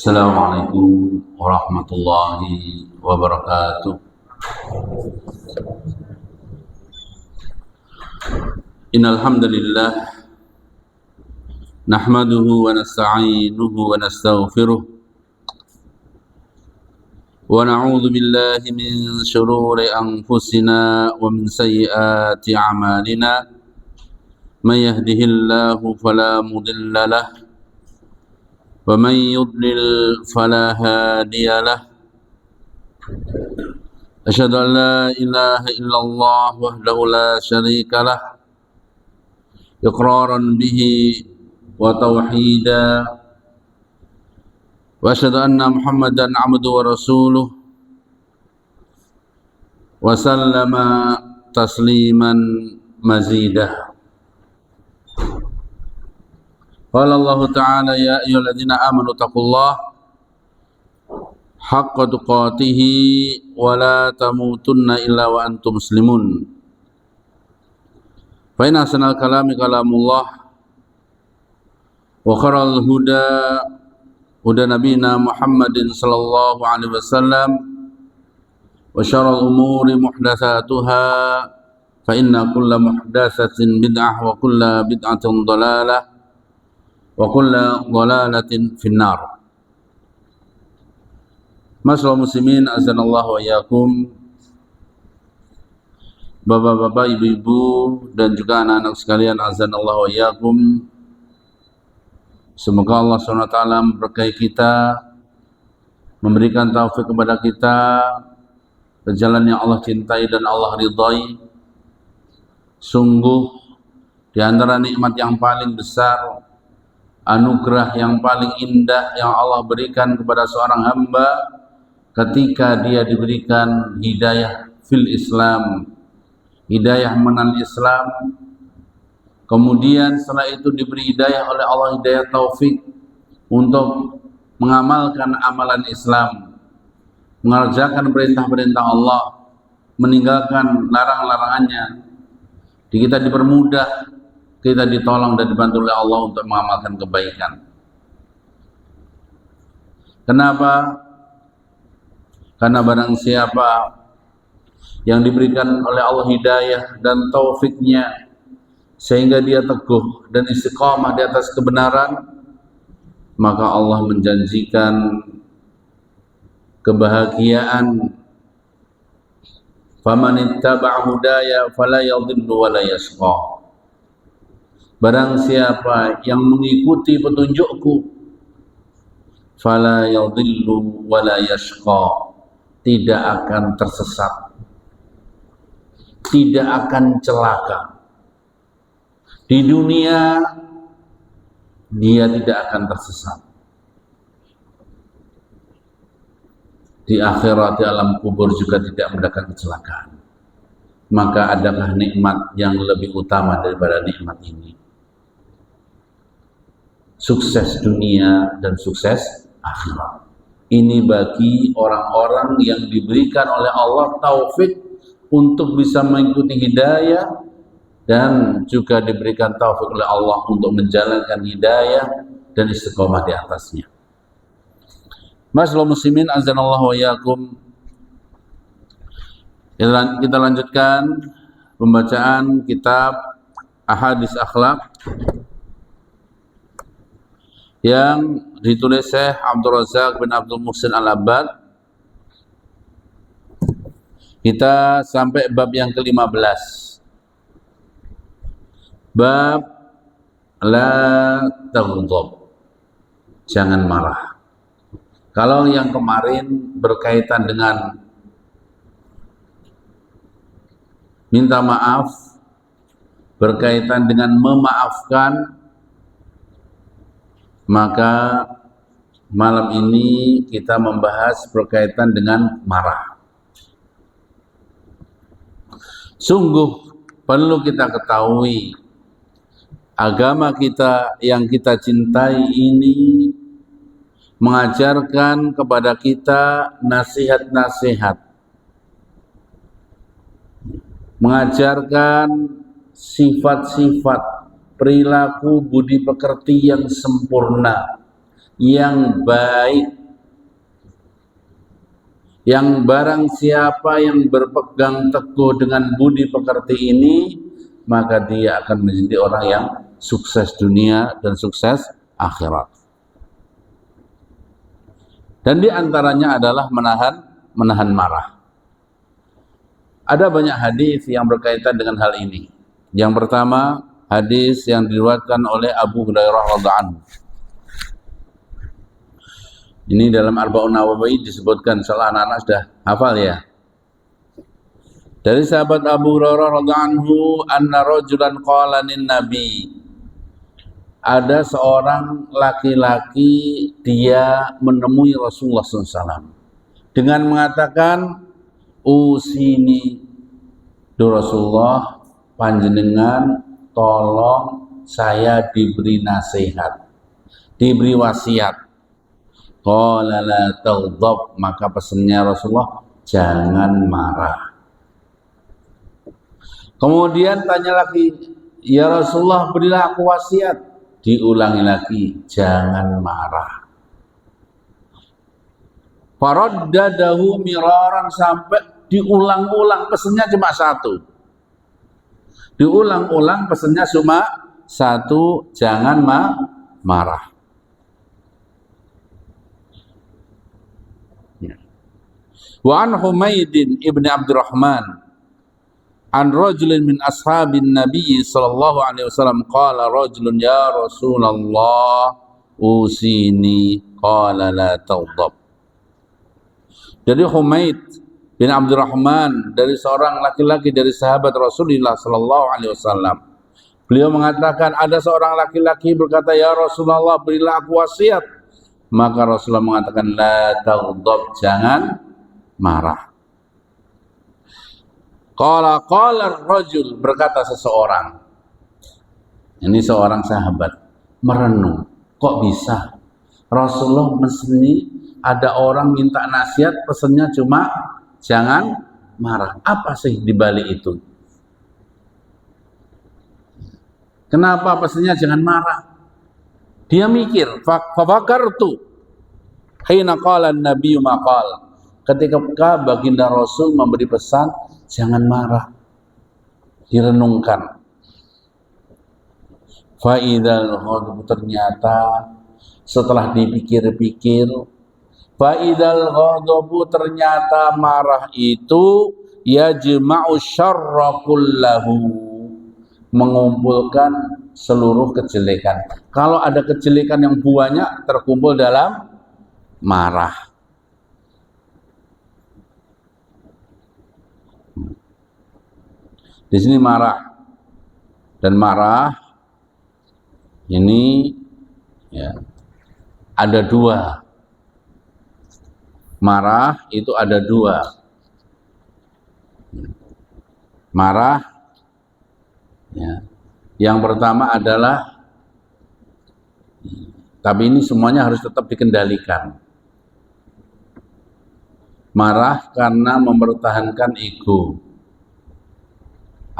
Assalamualaikum warahmatullahi wabarakatuh. Innal hamdalillah nahmaduhu wa nasta'inuhu wa nastaghfiruh wa na'udzu billahi min shururi anfusina wa min sayyiati a'malina. Man yahdihillahu fala mudilla lahu ومن يضلل فلا هادي له أشهد أن لا إله إلا الله وحده لا شريك له إقرارا به وتوحيدا وأشهد أن محمدا عبده ورسوله وسلم تسليما مزيدا. Qala Allah Ta'ala ya ayyuhalladzina amanu taqullaha haqqa tuqatihi wa la tamutunna illa wa antum muslimun. Fa inna ahsanal kalami kalamullah wa khairal huda huda nabiyina Muhammadin sallallahu alaihi wasallam wa syarrul umuri muhdatsatuha fa inna kulla muhdatsatin bid'ah wa kulla bid'atin dhalalah wa kulla dhalalatin finnar. Masyaallah muslimin azanallahu wa iyyakum, bapak-bapak, ibu-ibu dan juga anak-anak sekalian azanallahu wa iyyakum. Semoga Allah SWT memberkahi kita, memberikan taufik kepada kita ke jalan yang Allah cintai dan Allah ridhai. Sungguh di antara nikmat yang paling besar, anugerah yang paling indah yang Allah berikan kepada seorang hamba ketika dia diberikan hidayah fil Islam, hidayah mengenal Islam, kemudian setelah itu diberi hidayah oleh Allah, hidayah taufik untuk mengamalkan amalan Islam, mengerjakan perintah-perintah Allah, meninggalkan larang-larangannya. Kita dipermudah, kita ditolong dan dibantu oleh Allah untuk mengamalkan kebaikan. Kenapa? Karena barang siapa yang diberikan oleh Allah hidayah dan taufiknya sehingga dia teguh dan istiqamah di atas kebenaran, maka Allah menjanjikan kebahagiaan. Faman ittaba'a hudaya fala yadhillu wa la yashqa. Barang siapa yang mengikuti petunjukku, fala yadhillu wa la yashqa, tidak akan tersesat, tidak akan celaka. Di dunia dia tidak akan tersesat, di akhirat, di alam kubur juga tidak mendapatkan kecelakaan. Maka adakah nikmat yang lebih utama daripada nikmat ini? Sukses dunia dan sukses akhirat. Ini bagi orang-orang yang diberikan oleh Allah taufik untuk bisa mengikuti hidayah dan juga diberikan taufik oleh Allah untuk menjalankan hidayah dan istiqomah di atasnya. Masyaallah muslimin azanallahu wa iyyakum. Kita lanjutkan pembacaan kitab Ahadits Akhlaq yang ditulis Syekh Abdul Razak bin Abdul Muhsin Al-Abbad. Kita sampai bab yang ke-15. Bab la taghdab, jangan marah. Kalau yang kemarin berkaitan dengan minta maaf, berkaitan dengan memaafkan, maka malam ini kita membahas berkaitan dengan marah. Sungguh perlu kita ketahui, agama kita yang kita cintai ini mengajarkan kepada kita nasihat-nasihat, mengajarkan sifat-sifat perilaku budi pekerti yang sempurna, yang baik, yang barang siapa yang berpegang teguh dengan budi pekerti ini, maka dia akan menjadi orang yang sukses dunia dan sukses akhirat. Dan di antaranya adalah menahan marah. Ada banyak hadis yang berkaitan dengan hal ini. Yang pertama, hadis yang diriwayatkan oleh Abu Hurairah radhiyallahu anhu. Ini dalam Arba'un Nawawi disebutkan, salah anak-anak sudah hafal ya. Dari sahabat Abu Hurairah radhiyallahu anhu, anna rajulan qala lin nabi. Ada seorang laki-laki, dia menemui Rasulullah SAW dengan mengatakan, usini du Rasulullah, panjenengan tolong saya diberi nasihat, diberi wasiat. Qala la taghdab, maka pesannya Rasulullah, jangan marah. Kemudian tanya lagi, ya Rasulullah, berilah aku wasiat. Diulangi lagi, jangan marah. Faraddadahu miraran, sampai diulang-ulang, pesannya cuma satu. Diulang-ulang, pesannya cuma satu, jangan marah. Wa an Humaydin ibn Abdurrahman an rajulin min ashabin Nabi sallallahu alaihi wasallam qala rajulun ya Rasulullah usini qala la taghdab. Jadi Humaid bin Abdurrahman, dari seorang laki-laki dari sahabat Rasulullah sallallahu alaihi wasallam, beliau mengatakan ada seorang laki-laki berkata, ya Rasulullah, berilah aku wasiat. Maka Rasulullah mengatakan, la taghdab, jangan marah. Qala rajul, berkata seseorang, ini seorang sahabat merenung, kok bisa Rasulullah mesti ada orang minta nasihat, pesannya cuma jangan marah. Apa sih di balik itu? Kenapa pesannya jangan marah? Dia mikir, fafakartu hina qala an-nabiyyu maqal. Ketika baginda Rasul memberi pesan jangan marah, direnungkan. Fa'idal ghadab, ternyata setelah dipikir-pikir, fa'idal ghadab, ternyata marah itu yajma'u syarra kullahu, mengumpulkan seluruh kejelekan. Kalau ada kejelekan yang banyak terkumpul dalam marah. Di sini marah, dan marah ini ya ada dua. Marah itu ada dua. Marah ya, yang pertama adalah, tapi ini semuanya harus tetap dikendalikan. Marah karena mempertahankan ego,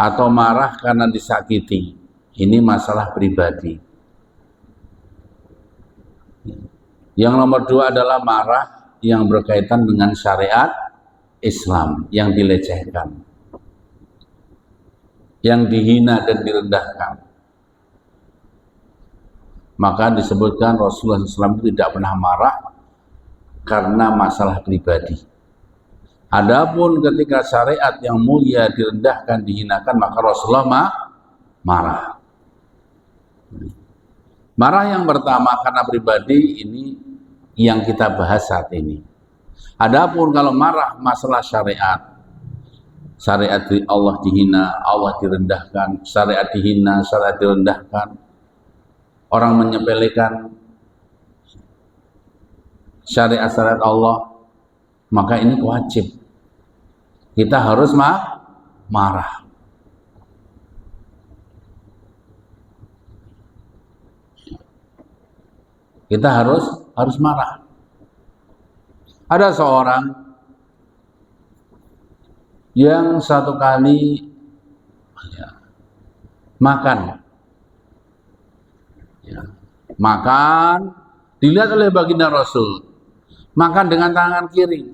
atau marah karena disakiti. Ini masalah pribadi. Yang nomor dua adalah marah yang berkaitan dengan syariat Islam, yang dilecehkan, yang dihina dan direndahkan. Maka disebutkan Rasulullah SAW tidak pernah marah karena masalah pribadi. Adapun ketika syariat yang mulia direndahkan, dihinakan, maka Rasulullah marah. Marah yang pertama karena pribadi, ini yang kita bahas saat ini. Adapun kalau marah masalah syariat, syariat Allah dihina, Allah direndahkan, syariat dihina, syariat direndahkan, orang menyepelekan syariat-syariat Allah, maka ini wajib. Kita harus marah. Kita harus marah. Ada seorang yang satu kali makan, Dilihat oleh baginda Rasul, makan dengan tangan kiri.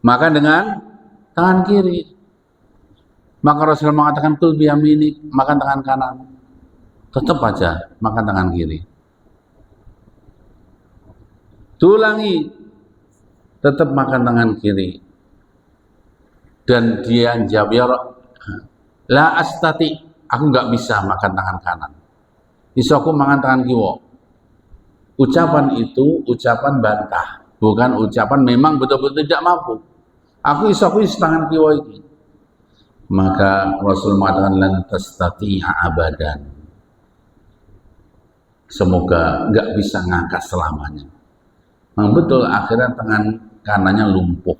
Makan dengan tangan kiri. Maka Rasul mengatakan kul biyaminik, makan tangan kanan. Tetap aja makan tangan kiri. Tulangi, tetap makan tangan kiri. Dan dia jawab, ya la astati, aku nggak bisa makan tangan kanan. Iso aku makan tangan kiwa. Ucapan itu ucapan bantah, bukan ucapan memang betul-betul tidak mampu. Aku iso aku tangan kiwa ini. Maka Rasul mengatakan lan tastati'a abadan. Semoga nggak bisa ngangkat selamanya. Memang betul akhirnya tangan kanannya lumpuh.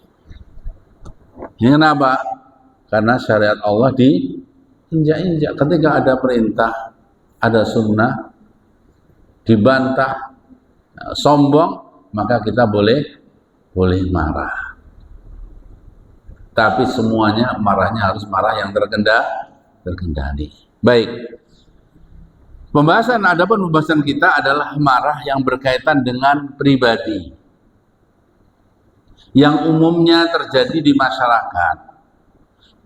Ini kenapa? Karena syariat Allah diinjak-injak. Ketika ada perintah, ada sunnah, dibantah, sombong, maka kita boleh marah. Tapi semuanya marahnya harus marah yang terkendali. Baik. Pembahasan kita adalah marah yang berkaitan dengan pribadi, yang umumnya terjadi di masyarakat,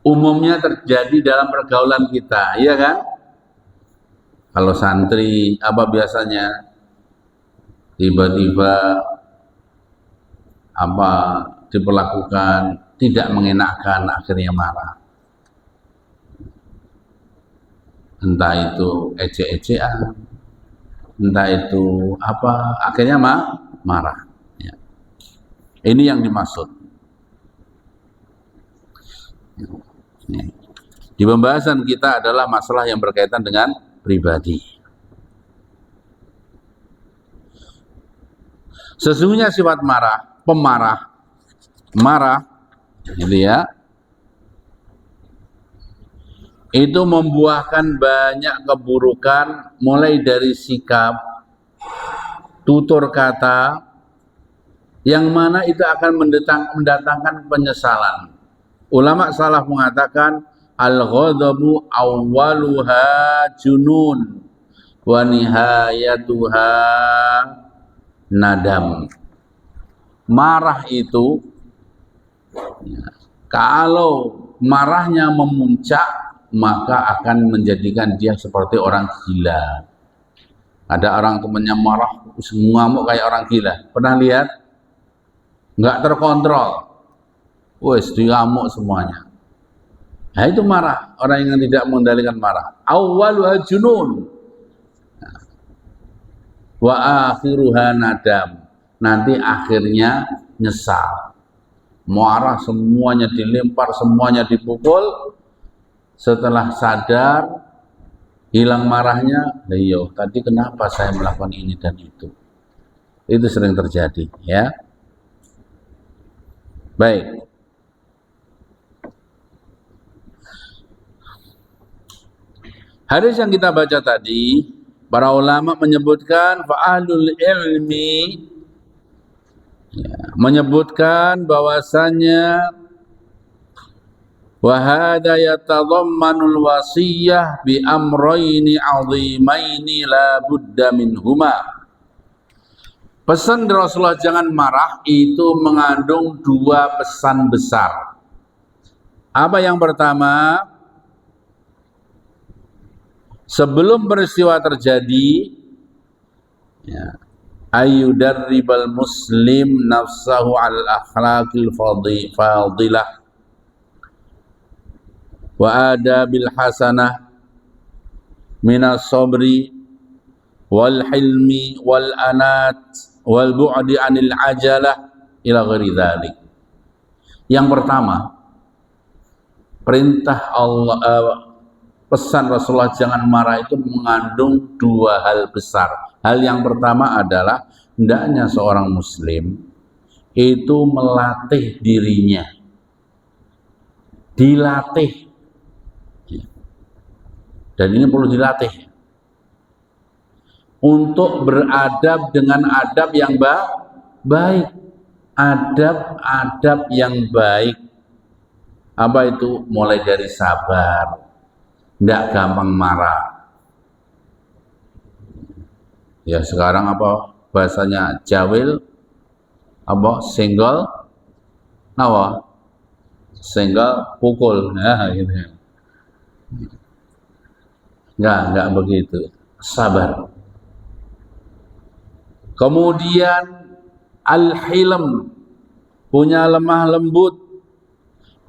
umumnya terjadi dalam pergaulan kita, iya kan? Kalau santri, apa biasanya? Tiba-tiba apa diperlakukan tidak mengenakan, akhirnya marah. Entah itu ejek-ejekan, entah itu apa, akhirnya marah. Ya. Ini yang dimaksud. Ya. Di pembahasan kita adalah masalah yang berkaitan dengan pribadi. Sesungguhnya sifat marah, gitu ya, itu membuahkan banyak keburukan, mulai dari sikap, tutur kata, yang mana itu akan mendatangkan penyesalan. Ulama salaf mengatakan al-ghadabu awwaluha junun wa nihayatuha nadam. Marah itu, kalau marahnya memuncak, maka akan menjadikan dia seperti orang gila. Ada orang temannya marah, ngamuk kayak orang gila. Pernah lihat? Nggak terkontrol. Wes, diamuk semuanya. Nah, itu marah. Orang yang tidak mengendalikan marah. Awwaluha junun wa akhiruha nadam. Nanti akhirnya nyesal. Marah, semuanya dilempar, semuanya dipukul. Setelah sadar, hilang marahnya, tadi kenapa saya melakukan ini dan itu. Itu sering terjadi, ya. Baik. Hadis yang kita baca tadi, para ulama menyebutkan fa'ahlul ilmi, ya, menyebutkan bahwasanya wa hadza yatadammanul wasiyah bi amrayni 'azimaini la budda minhuma. Pesan Rasulullah jangan marah itu mengandung dua pesan besar. Apa yang pertama? Sebelum peristiwa terjadi, ya, ayyudarribal muslim nafsahu al akhlaqil fadilah wa adabil hasanah minas sabri wal hilmi wal anat wal bu'di anil ajalah ila ghairi dzalik. Yang pertama, perintah Allah, pesan Rasulullah jangan marah itu mengandung dua hal besar. Hal yang pertama adalah hendaknya seorang muslim itu melatih dirinya, dilatih. Dan ini perlu dilatih untuk beradab dengan adab yang baik, adab yang baik. Apa itu? Mulai dari sabar, tidak gampang marah, Ya sekarang apa bahasanya jawil, apa senggol, apa senggol pukul, ya gitu. Enggak begitu. Sabar. Kemudian al-hilm, punya lemah lembut,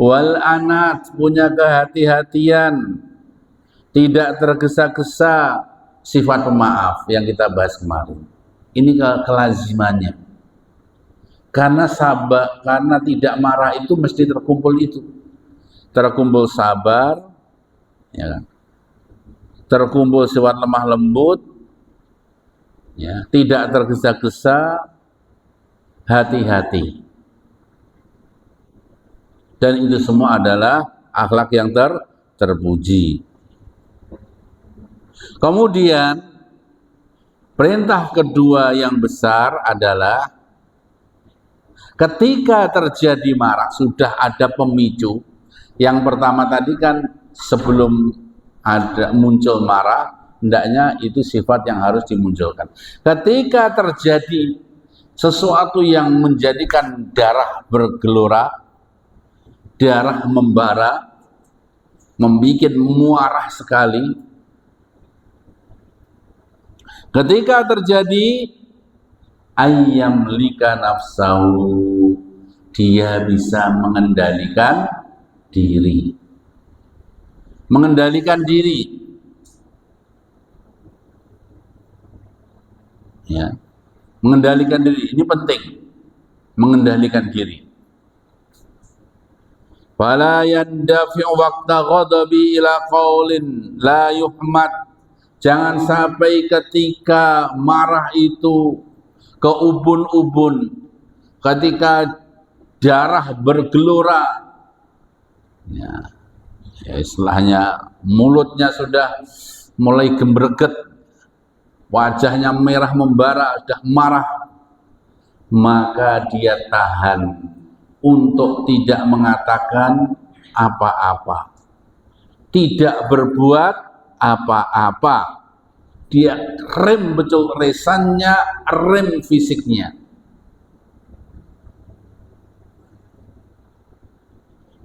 wal anat, punya kehati-hatian, tidak tergesa-gesa, sifat pemaaf yang kita bahas kemarin. Ini kelazimannya. Karena sabar, karena tidak marah itu mesti terkumpul itu. Terkumpul sabar, ya kan? Terkumpul sifat lemah lembut, ya, tidak tergesa-gesa, hati-hati. Dan itu semua adalah akhlak yang terpuji. Kemudian perintah kedua yang besar adalah ketika terjadi marah, sudah ada pemicu. Yang pertama tadi kan sebelum ada muncul marah, hendaknya itu sifat yang harus dimunculkan. Ketika terjadi sesuatu yang menjadikan darah bergelora, darah membara, membuat muarah sekali. Ketika terjadi ayyam lika nafsahu, dia bisa mengendalikan diri. Mengendalikan diri. Ya. Mengendalikan diri ini penting. Mengendalikan diri. Fala yandafi'u waqta ghadabi ila qaulin la yuhmad. Jangan sampai ketika marah itu ke ubun-ubun, ketika darah bergelora, ya, istilahnya mulutnya sudah mulai gembreget, wajahnya merah membara, sudah marah, maka dia tahan untuk tidak mengatakan apa-apa, tidak berbuat apa-apa. Dia rem betul lesannya, rem fisiknya.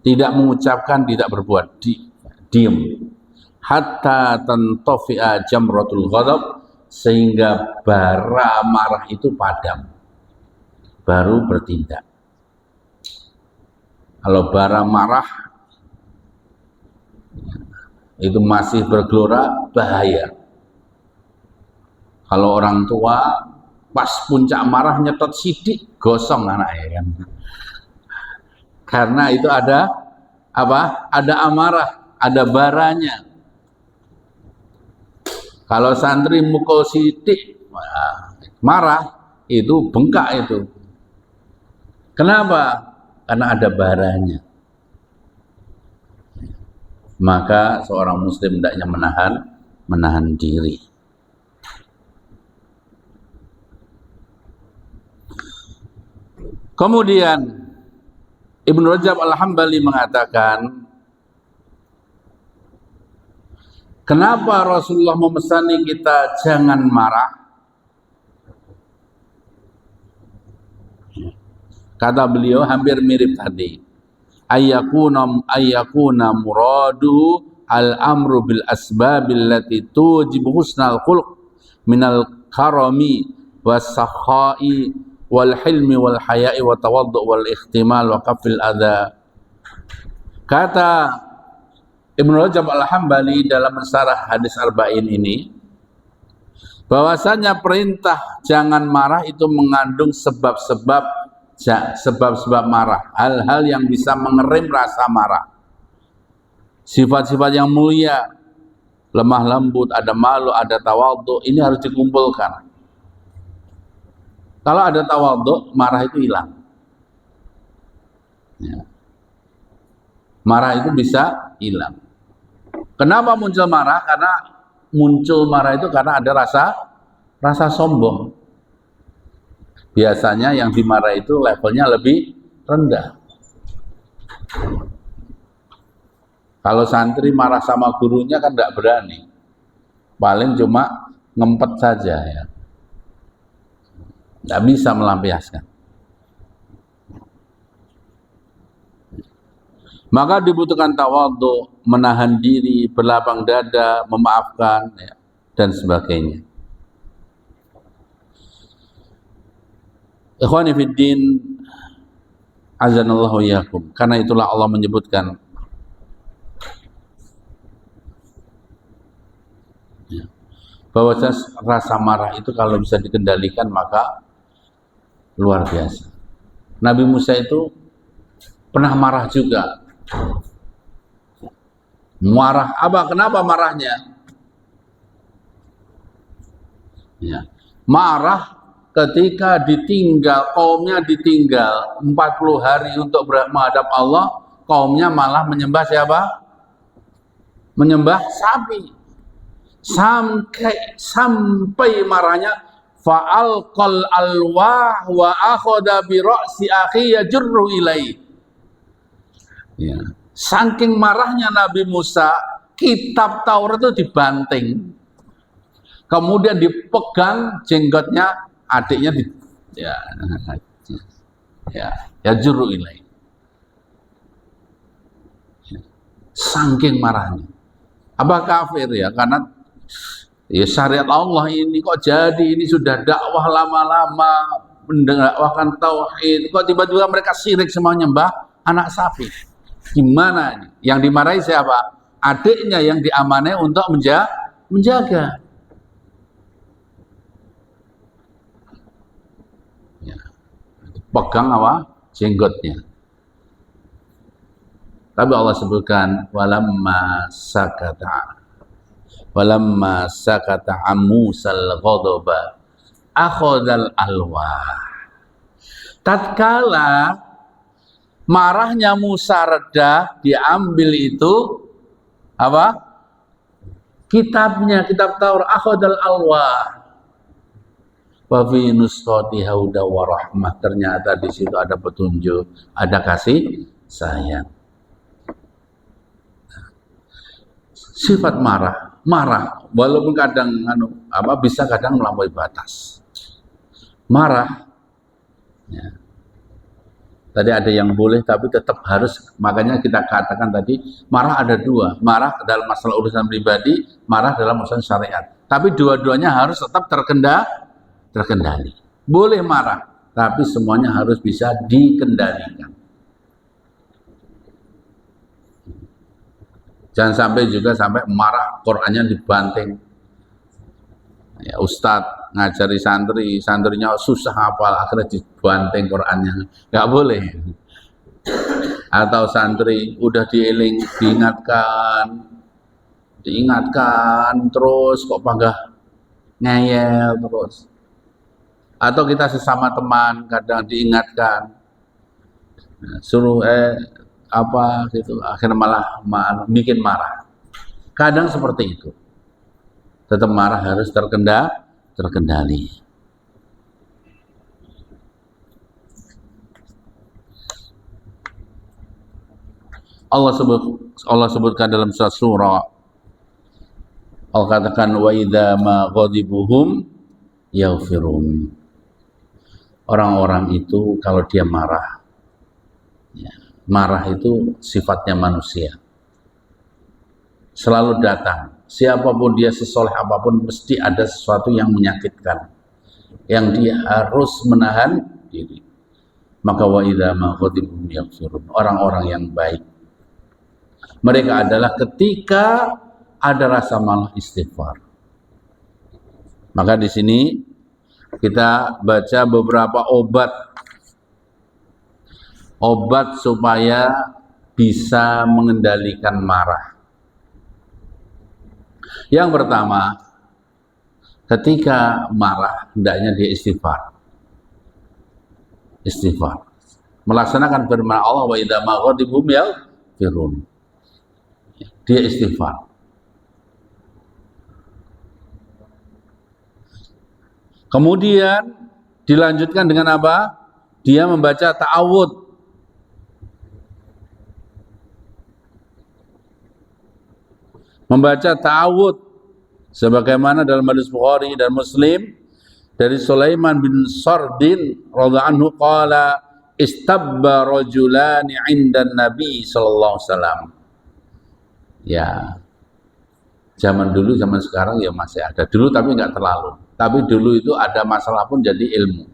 Tidak mengucapkan, tidak berbuat, diem. Hatta tantafi'a jamratul ghadab, sehingga bara marah itu padam, baru bertindak. Kalau bara marah itu masih bergelora, bahaya. Kalau orang tua pas puncak marah nyetot sidik, gosong anaknya kan. Karena itu ada apa? Ada amarah, ada baranya. Kalau santri mukul sidik, marah, itu bengkak itu. Kenapa? Karena ada baranya. Maka seorang muslim hendaknya menahan diri. Kemudian Ibnu Rajab Al-Hambali mengatakan, kenapa Rasulullah memesani kita jangan marah? Kata beliau hampir mirip tadi. Ayyakuna muradu al-amru bil asbabil lati tujibu husnal khuluq minal karami was sakhai wal hilmi wal haya'i wa tawaddu wal ikhtimal wa kafil adha. Kata Ibnu Rajab Al-Hambali dalam mensyarah hadis arba'in ini, bahwasanya perintah jangan marah itu mengandung sebab-sebab marah, hal-hal yang bisa mengerem rasa marah. Sifat-sifat yang mulia, lemah lembut, ada malu, ada tawadhu, ini harus dikumpulkan. Kalau ada tawadhu, marah itu hilang. Ya. Marah itu bisa hilang. Kenapa muncul marah? Karena muncul marah itu karena ada rasa sombong. Biasanya yang dimarah itu levelnya lebih rendah. Kalau santri marah sama gurunya kan tidak berani, paling cuma ngempet saja ya. Tidak bisa melampiaskan. Maka dibutuhkan tawadhu, menahan diri, berlapang dada, memaafkan, ya, dan sebagainya. Ikhwani fiddin, azanallahu iyyakum. Karena itulah Allah menyebutkan, ya, bahwa rasa marah itu kalau bisa dikendalikan maka luar biasa. Nabi Musa itu pernah marah juga. Marah apa? Kenapa marahnya? Ya. Marah ketika ditinggal, kaumnya ditinggal 40 hari untuk menghadap Allah, kaumnya malah menyembah siapa? Menyembah sapi. Sampai marahnya fa'alqal alwah wa akhadha bi ra'si akhi yajurru ilai. Ya. Saking marahnya Nabi Musa, kitab Taurat itu dibanting. Kemudian dipegang jenggotnya adiknya yajurru ilai. Saking marahnya. Apa kafir ya? Karena ya syariat Allah ini kok jadi, ini sudah dakwah lama-lama mendakwahkan tauhid, kok tiba-tiba mereka syirik semua nyembah anak sapi. Gimana ini? Yang dimarahi siapa? Adiknya yang diamanai untuk menjaga. Ya. Pegang apa? Jenggotnya. Tapi Allah sebutkan walamma sakata amusal ghadaba akhadhal alwah. Tatkala marahnya Musa reda, diambil itu apa? Kitabnya, kitab Taurat, akhadhal alwah. Wa fi nuskhati huda wa rahmah. Ternyata di situ ada petunjuk, ada kasih sayang. Sifat marah walaupun kadang bisa kadang melampaui batas. Marah, ya. Tadi ada yang boleh tapi tetap harus, makanya kita katakan tadi marah ada dua, marah dalam masalah urusan pribadi, marah dalam urusan syariat. Tapi dua-duanya harus tetap terkendali. Boleh marah, tapi semuanya harus bisa dikendalikan. Jangan sampai juga sampai marah, Qur'annya dibanting. Ya, Ustadz ngajari santrinya susah hafal, akhirnya dibanting Qur'annya. Nggak boleh. Atau santri udah diingatkan terus kok panggah ngeyel terus. Atau kita sesama teman kadang diingatkan, suruh gitu, akhirnya malah bikin marah. Kadang seperti itu. Tetap marah harus terkendali. Allah sebutkan dalam surat surah, Allah katakan wa idza ma ghadibuhum yaghfirun. Orang-orang itu kalau dia marah, ya, marah itu sifatnya manusia. Selalu datang. Siapapun dia, sesoleh apapun, mesti ada sesuatu yang menyakitkan, yang dia harus menahan diri. Maka wa idza ma ghadibuhum yaghfirun. Orang-orang yang baik, mereka adalah ketika ada rasa malah istighfar. Maka di sini kita baca beberapa obat supaya bisa mengendalikan marah. Yang pertama, ketika marah hendaknya dia istighfar. Istighfar. Melaksanakan firman Allah wa idza ma ghadibuhum yaghfirun. Dia istighfar. Kemudian dilanjutkan dengan apa? Dia membaca ta'awudz. Membaca ta'awudz sebagaimana dalam hadis Bukhari dan Muslim dari Sulaiman bin Sardin radhiyallahu anhu qala istabba rajulani 'inda Nabi sallallahu alaihi wasallam. Ya. Zaman dulu zaman sekarang ya masih ada. Dulu tapi enggak terlalu. Tapi dulu itu ada masalah pun jadi ilmu.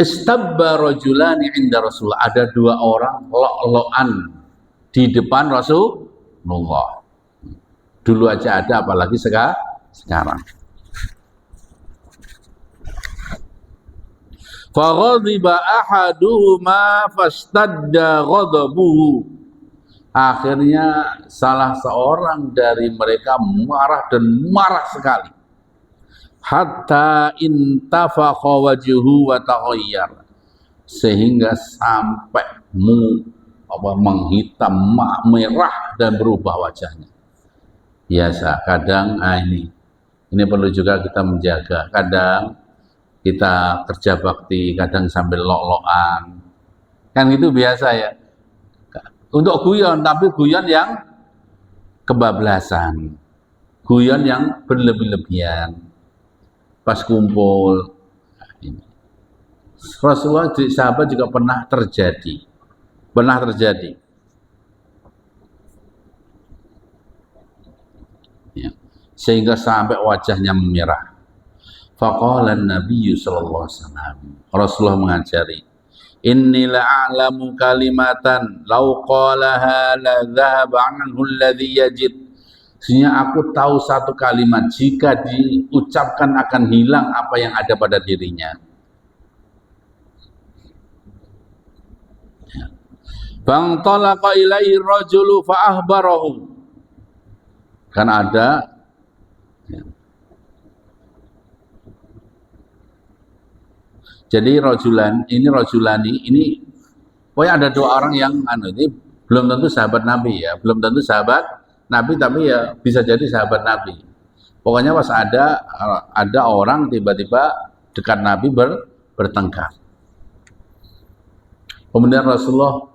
Istabba rajulani 'inda Rasulullah. Ada dua orang lo-loan di depan Rasulullah. Dulu aja ada, apalagi sekarang. Faghadiba ahaduhuma fastadda ghadabuhu. Akhirnya salah seorang dari mereka marah dan marah sekali. Hatta intafakha wajhuhu wa taghayyar. Sehingga sampai menghitam, merah dan berubah wajahnya. Biasa, kadang ini perlu juga kita menjaga. Kadang kita kerja bakti, kadang sambil lok-lokan. Kan itu biasa ya. Untuk guyon, tapi guyon yang kebablasan. Guyon yang berlebih-lebihan. Pas kumpul. Rasulullah sahabat juga pernah terjadi. Ya. Sehingga sampai wajahnya memerah. Faqala an-nabiy sallallahu alaihi wasallam. Rasulullah mengajari, "Inni la'alamu kalimatan law qalaha la dhahaba 'anhu alladhi yajid." Sesungguhnya aku tahu satu kalimat, jika diucapkan akan hilang apa yang ada pada dirinya. Bang talaqa ilaihi rajulu fa ahbarahu. Kan ada jadi rajulani ini pokoknya ada dua orang yang ini belum tentu sahabat Nabi ya, belum tentu sahabat Nabi tapi ya bisa jadi sahabat Nabi. Pokoknya pas ada orang tiba-tiba dekat Nabi bertengkar. Kemudian Rasulullah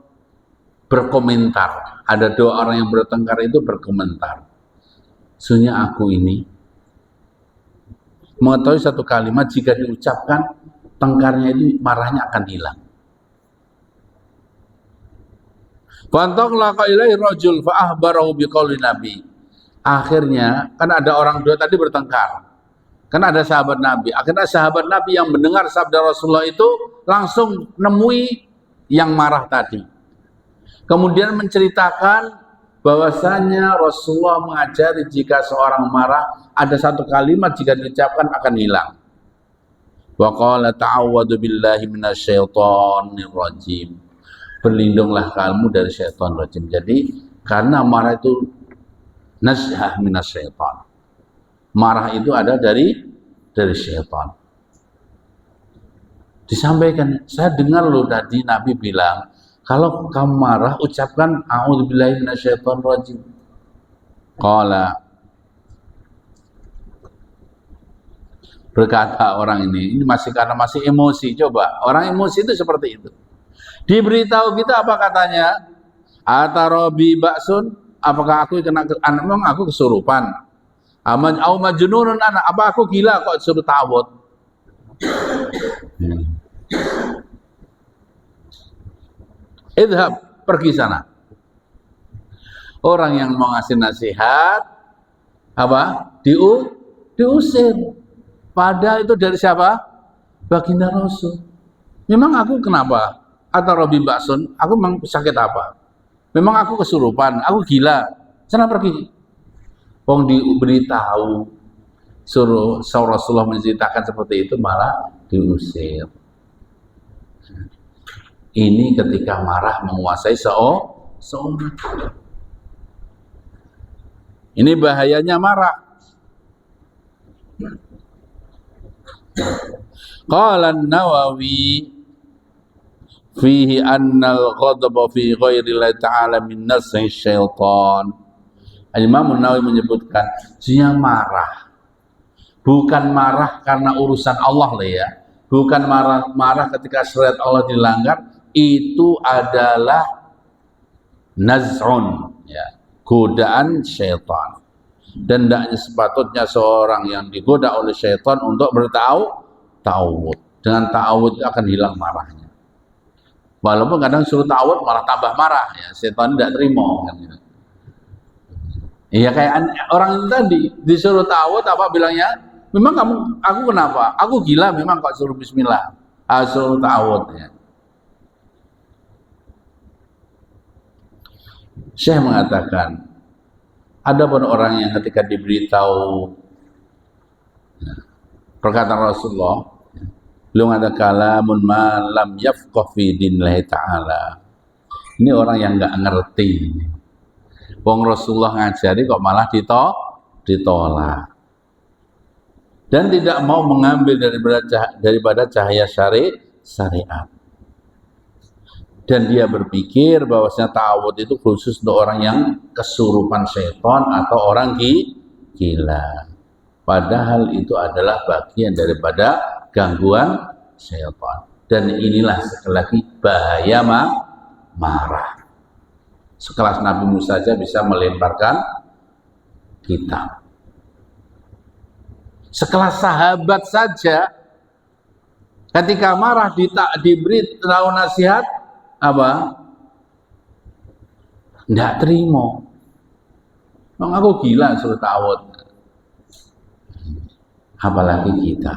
berkomentar. Ada dua orang yang bertengkar itu berkomentar. Sesungguhnya aku ini mengetahui satu kalimat jika diucapkan tengkarnya itu marahnya akan hilang. Fantaqlaqa ilaihi rajul fa ahbarahu biqauli Nabi. Akhirnya kan ada orang dua tadi bertengkar. Kan ada sahabat Nabi. Akhirnya sahabat Nabi yang mendengar sabda Rasulullah itu langsung nemui yang marah tadi. Kemudian menceritakan bahwasanya Rasulullah mengajari jika seorang marah ada satu kalimat jika diucapkan akan hilang. Wa qala ta'awwadu billahi minasyaitonir rajim. Berlindunglah kamu dari syaitan rajim. Jadi karena marah itu nazhah minasyaitan. Marah itu ada dari syaitan. Disampaikan, saya dengar loh tadi Nabi bilang, kalau kamu marah ucapkan a'udzubillahi minasyaitonir rajim. Qala, berkata orang ini masih karena masih emosi. Coba orang emosi itu seperti itu. Diberitahu kita apa katanya? Atarobi baksun, apakah aku kena memang aku kesurupan? Aman au majnunun anak, apa aku gila kok disuruh tawud? Idhab, pergi sana. Orang yang mau ngasih nasihat apa? Diusir. Padahal itu dari siapa? Baginda Rasul. Memang aku kenapa? Atau Robi Baksun, aku memang sakit apa? Memang aku kesurupan, aku gila. Sana pergi. Wong diberitahu suruh Rasulullah menceritakan seperti itu malah diusir. Ini ketika marah menguasai seorang. Ini bahayanya marah. Qala an-Nawawi fihi annal ghadaba fi ghairi Allah ta'ala min nas'i syaitan. Imam Nawawi menyebutkan dia marah bukan marah karena urusan Allah lah ya, bukan marah ketika syariat Allah dilanggar, itu adalah naz'un ya, godaan syaitan. Dan tidaknya sepatutnya seorang yang digoda oleh syaitan untuk ta'awud. Dengan ta'awud itu akan hilang marahnya. Walaupun kadang suruh ta'awud malah tambah marah, ya syaitan tidak terima kan gitu. Iya kayak orang itu tadi disuruh ta'awud apa bilangnya? Memang aku kenapa? Aku gila memang kok suruh bismillah. Suruh ta'awud ya. Syekh mengatakan, ada pun orang yang ketika diberitahu perkataan Rasulullah, beliau ada kalamun ma lam yafqah fi dinillahi ta'ala. Ini orang yang enggak ngerti. Wong Rasulullah ngajari kok malah ditolak. Dan tidak mau mengambil daripada cahaya syariat. Dan dia berpikir bahwasanya ta'awud itu khusus untuk orang yang kesurupan setan atau orang gila. Padahal itu adalah bagian daripada gangguan setan. Dan inilah sekali lagi bahaya marah. Sekelas Nabi Musa saja bisa melemparkan kitab. Sekelas sahabat saja ketika marah diberi tahu nasihat apa? Nggak terima. Bang aku gila suruh ta'awud. Apalagi kita.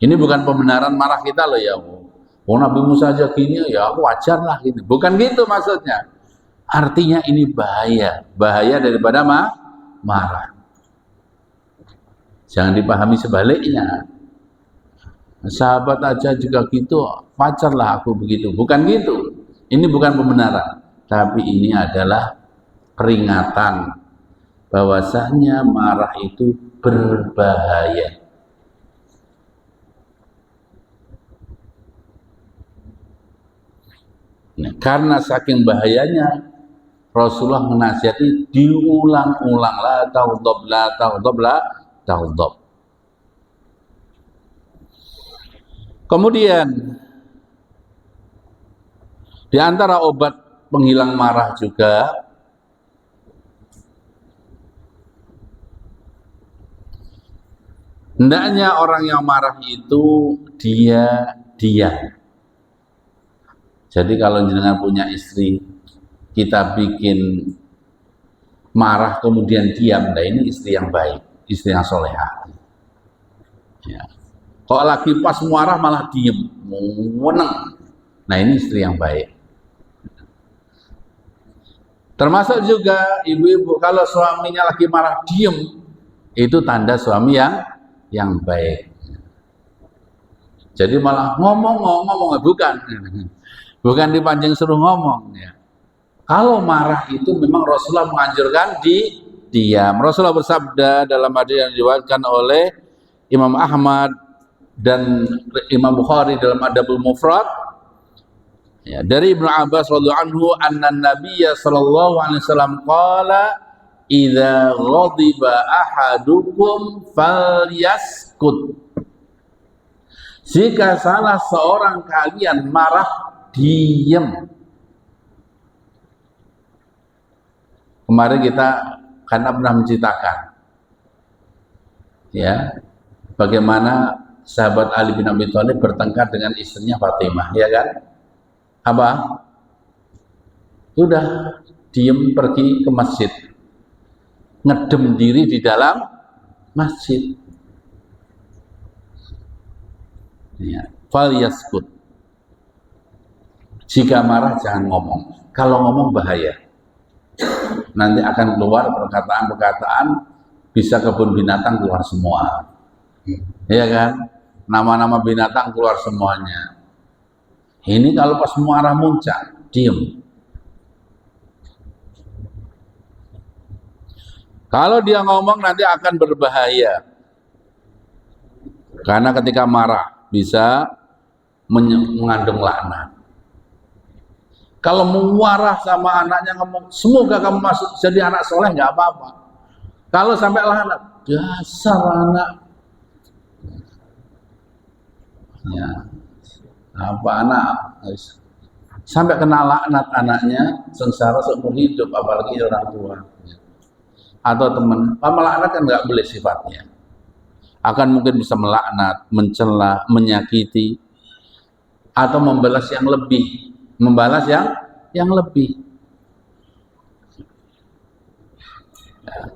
Ini bukan pembenaran marah kita loh ya. Oh Nabi Musa aja gini ya aku wajar lah gitu. Bukan gitu maksudnya. Artinya ini bahaya. Bahaya daripada marah. Jangan dipahami sebaliknya. Sahabat aja juga gitu, pacarlah aku begitu. Bukan gitu. Ini bukan pembenaran, tapi ini adalah peringatan bahwasanya marah itu berbahaya. Nah, karena saking bahayanya Rasulullah menasihati diulang-ulang, la taghdab, la taghdab, la taghdab. Kemudian di antara obat penghilang marah juga hendaknya orang yang marah itu dia diam. Jadi kalau jenengan punya istri, kita bikin marah kemudian diam, nah ini istri yang baik, istri yang solehah. Ya. Kalau lagi pas marah malah diem, meneng. Nah ini istri yang baik. Termasuk juga ibu-ibu kalau suaminya lagi marah diem, itu tanda suami yang baik. Jadi malah ngomong bukan dipancing suruh ngomong. Ya. Kalau marah itu memang Rasulullah menganjurkan diam. Rasulullah bersabda dalam hadis yang diriwayatkan oleh Imam Ahmad dan Imam Bukhari dalam Adabul Mufrad, ya, dari Ibnu Abbas radhiyallahu anhu anna Nabiyya sallallahu alaihi wasallam qala idza ghadiba ahadukum falyaskut. Jika salah seorang kalian marah, diam. Kemarin kita karena pernah menceritakan ya bagaimana sahabat Ali bin Abi Thalib bertengkar dengan istrinya Fatimah, ya kan? Apa? Sudah diem pergi ke masjid, ngedem diri di dalam masjid. Ya, fal yaskut. Jika marah jangan ngomong. Kalau ngomong bahaya. Nanti akan keluar perkataan-perkataan, bisa kebun binatang keluar semua. Iya kan? Nama-nama binatang keluar semuanya. Ini kalau pas marah muncak, diem. Kalau dia ngomong nanti akan berbahaya. Karena ketika marah bisa mengandung laknat. Kalau mau marah sama anaknya ngomong, semoga kamu masuk jadi anak soleh, nggak apa-apa. Kalau sampai laknat, dasar anak. Ya, apa anak sampai kena laknat anaknya sengsara seumur hidup, apalagi orang tua. atau teman, melaknat kan nggak boleh sifatnya. Akan mungkin bisa melaknat, mencela, menyakiti, atau membalas yang lebih, membalas yang lebih.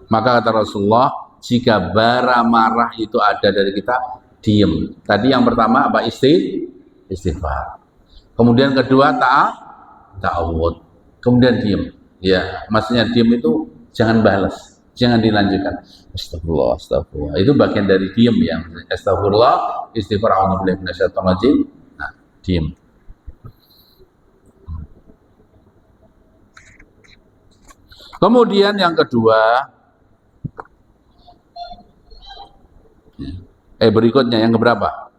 Maka kata Rasulullah, jika bara marah itu ada dari kita, diem. Tadi yang pertama apa? Istighfar. Kemudian kedua ta'awud. Kemudian diem. Ya, maksudnya diem itu jangan balas, jangan dilanjutkan. Astagfirullah, astagfirullah. Itu bagian dari diem ya. Astagfirullah, istighfar, a'udzubillahi minasyaitonir rajim. Nah, diem. Kemudian yang kedua, berikutnya yang keberapa?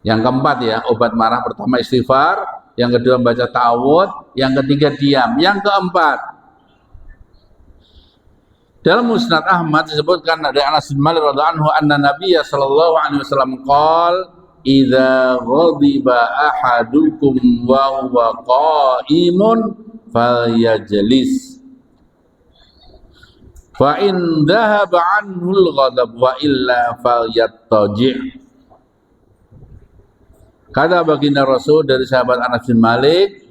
Yang keempat ya, obat marah pertama istighfar, yang kedua baca ta'awud, yang ketiga diam, yang keempat. Dalam Musnad Ahmad disebutkan dari Anas bin Malik radhiyallahu anhu anna Nabiya sallallahu alaihi wasallam qala idza ghadiba ahadukum wa huwa qa'imun falyajlis fa in dhahaba anhu al-ghadab wa illa falyattaji'. Kata baginda Rasul dari sahabat Anas bin Malik,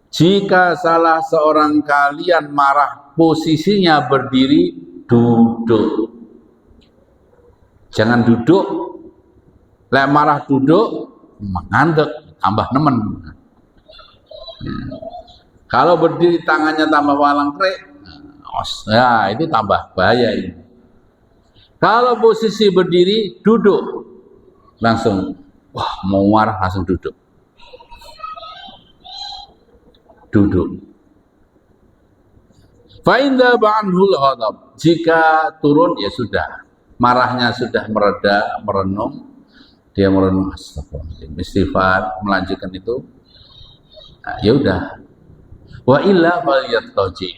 jika salah seorang kalian marah, posisinya berdiri, duduk. Jangan duduk, lek marah duduk, mengantuk, tambah nemen. Kalau berdiri tangannya tambah walang krek, ya itu tambah bahaya ini. Kalau posisi berdiri, duduk, langsung, wah mau marah langsung duduk. Duduk. Fa'inda ba'anhul ghadab. Jika turun ya sudah, marahnya sudah mereda, merenung, dia merenung, astagfirullahaladzim, istighfar, melanjutkan itu. Nah, ya udah. Wa illa falyattaji.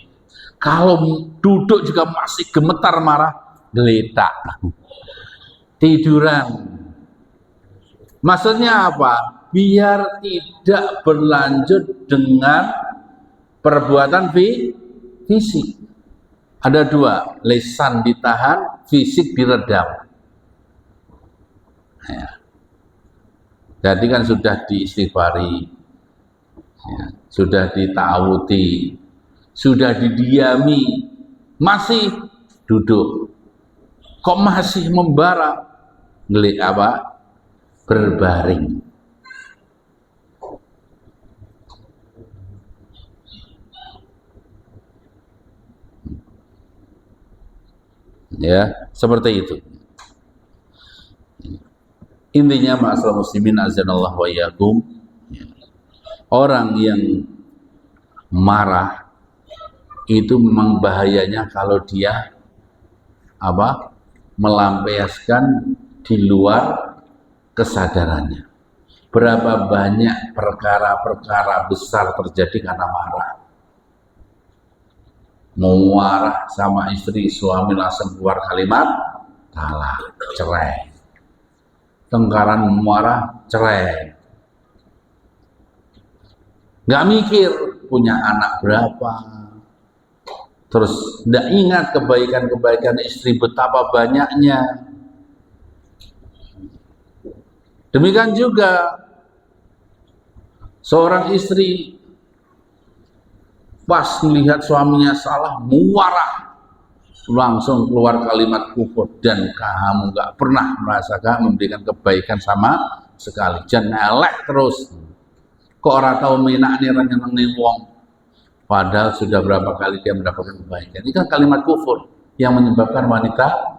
Kalau duduk juga masih gemetar marah, geletak, tiduran. Maksudnya apa? Biar tidak berlanjut dengan perbuatan fisik. Ada dua, lisan ditahan, fisik diredam. Ya. Jadi kan sudah diistighfari, ya, sudah dita'awuti, sudah didiami, masih duduk. Kok masih membara? Berbaring. Ya, seperti itu. Intinya ma'asyiral muslimin azanallahu wa iyyakum, orang yang marah itu memang bahayanya kalau dia melampiaskan di luar kesadarannya. Berapa banyak perkara-perkara besar terjadi karena marah. Mau marah sama istri, suami langsung keluar kalimat talak, cerai. Tengkaran marah, cerai. Nggak mikir punya anak berapa, terus nggak ingat kebaikan-kebaikan istri betapa banyaknya. Demikian juga seorang istri pas melihat suaminya salah, marah, langsung keluar kalimat kufur, dan kamu nggak pernah merasakan memberikan kebaikan sama sekali, jangan elek terus. Kok orang tahu minak nih nyenengin wong, padahal sudah berapa kali dia mendapatkan kebaikan. Ini kan kalimat kufur yang menyebabkan wanita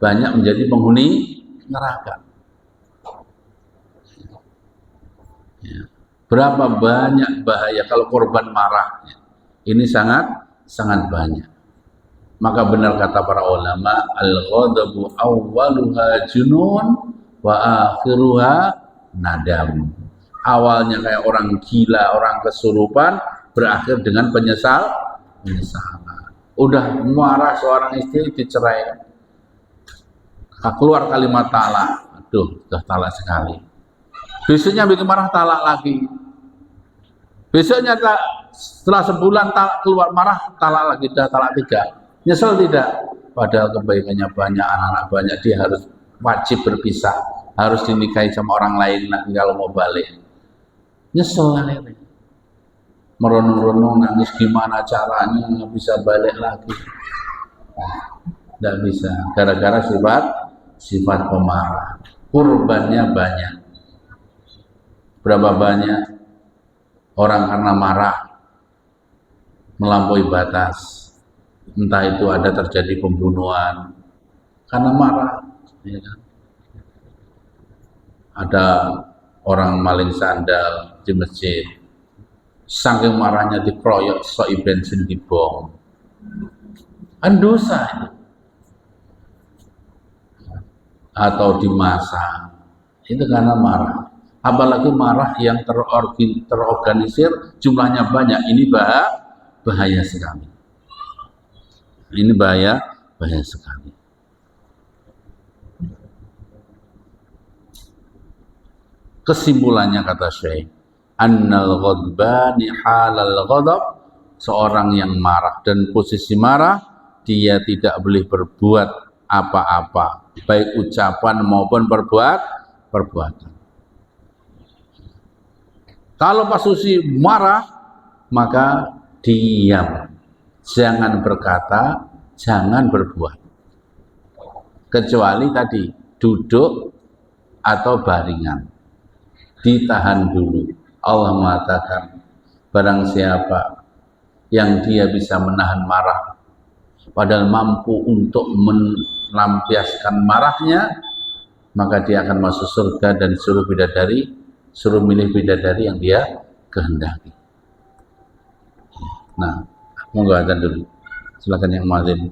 banyak menjadi penghuni neraka. Ya. Berapa banyak bahaya kalau korban marah. Ini sangat banyak. Maka benar kata para ulama, al-ghadabu awwaluha junun wa akhiruha nadam. Awalnya kayak orang gila, orang kesurupan, berakhir dengan penyesalan. Udah marah seorang istri dicerai, keluar kalimat talak, aduh, sudah talak sekali. Besoknya bikin marah, talak lagi. Besoknya setelah sebulan keluar marah, talak lagi, dah talak 3. Nyesel tidak? Padahal kebaikannya banyak, anak-anak banyak, dia harus wajib berpisah, harus dinikahi sama orang lain nanti kalau mau balik. Nyesel akhirnya. Merenung-renung, nangis gimana caranya bisa balik lagi. Tidak bisa, gara-gara sifat pemarah. Kurbannya banyak. Berapa banyak orang karena marah melampaui batas, entah itu ada terjadi pembunuhan karena marah, ya kan? Ada orang maling sandal di masjid, saking marahnya dikeroyok soi bensin di bom, kan dosa itu. Atau dimasak, itu karena marah. Apalagi marah yang terorganisir, jumlahnya banyak, ini bahaya sekali. Ini bahaya sekali. Kesimpulannya kata Syekh, annal ghadbani halal ghadab, seorang yang marah dan posisi marah, dia tidak boleh berbuat apa-apa, baik ucapan maupun perbuatan. Kalau pas posisi marah, maka diam, jangan berkata, jangan berbuat, kecuali tadi duduk atau baringan, ditahan dulu. Allah mengatakan, barang siapa yang dia bisa menahan marah, padahal mampu untuk melampiaskan marahnya, maka dia akan masuk surga dan suruh milih bidadari yang dia kehendaki. Nah, monggo azan dulu. Silakan yang muadzin.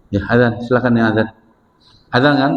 Ya, azan, silakan yang azan. Azan kan?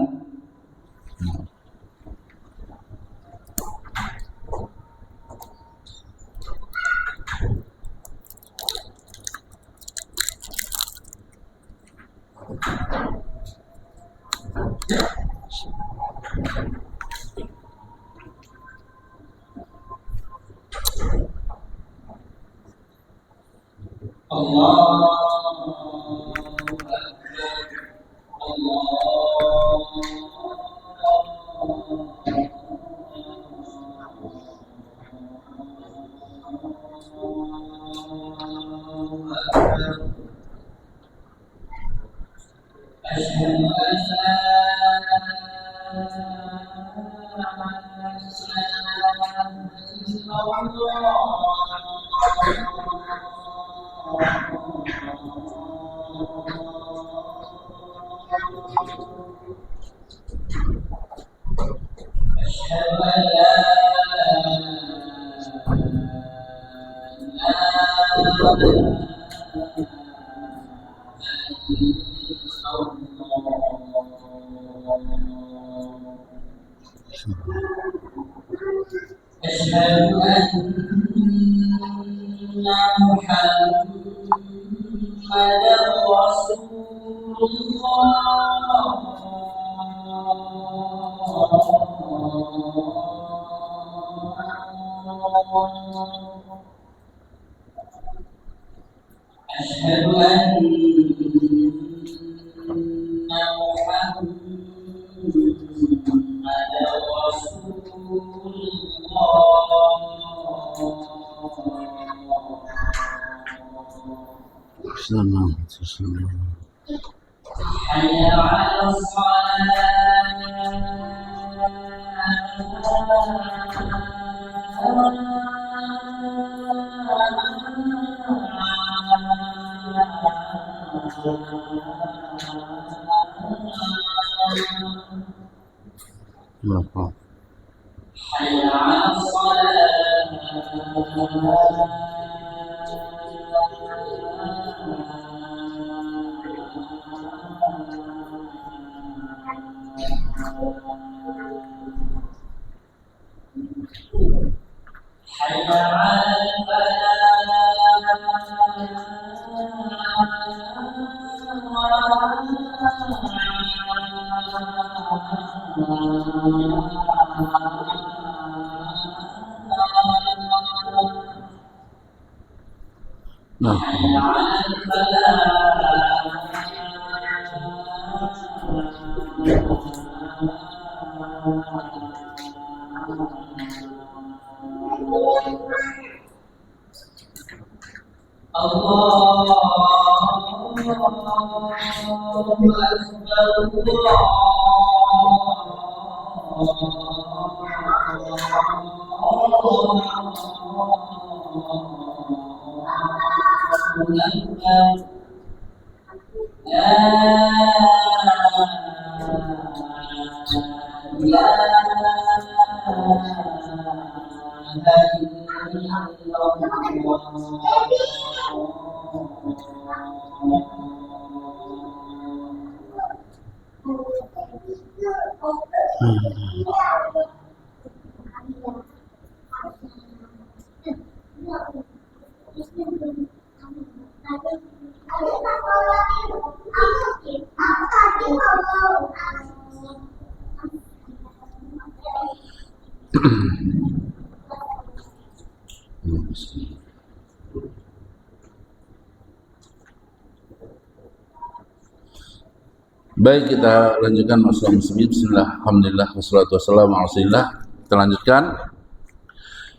Baik, kita lanjutkan masalah muslimin. Bismillah, alhamdulillah, wassalatu wassalamu ala rasulillah. Kita lanjutkan.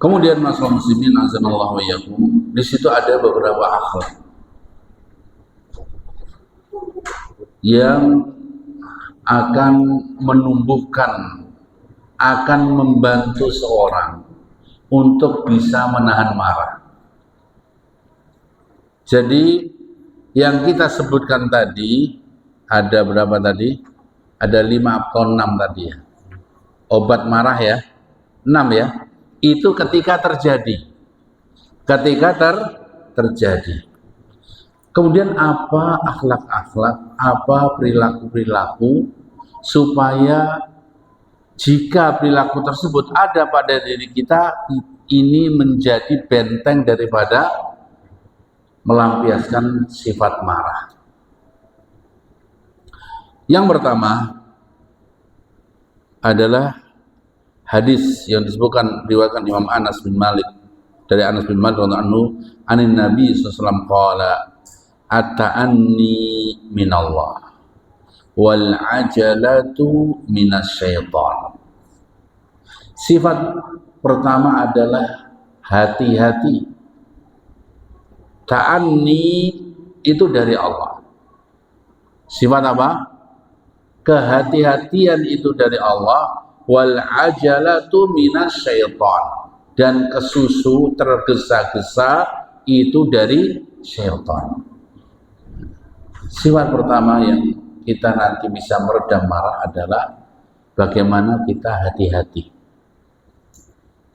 Kemudian masalah muslimin, azanallahu wa iyyakum. Di situ ada beberapa akhlak yang akan menumbuhkan, akan membantu seorang untuk bisa menahan marah. Jadi yang kita sebutkan tadi ada berapa tadi? Ada 5 atau 6 tadi ya. Obat marah ya, 6 ya. Itu ketika terjadi. Ketika terjadi. Kemudian apa akhlak-akhlak, apa perilaku-perilaku supaya jika perilaku tersebut ada pada diri kita, ini menjadi benteng daripada melampiaskan sifat marah. Yang pertama adalah hadis yang disebutkan riwayatkan Imam Anas bin Malik, dari Anas bin Malik radhiyallahu anhu, anin Nabi sallallahu alaihi wasallam qala at-ta'anni minallah wal ajalatu minasyaitan. Sifat pertama adalah hati-hati. Ta'anni itu dari Allah. Sifat apa? Kehati-hatian itu dari Allah. Wal ajalatu minasyaitan, dan kesusu tergesa-gesa itu dari syaitan. Sifat pertama yang kita nanti bisa meredam marah adalah bagaimana kita hati-hati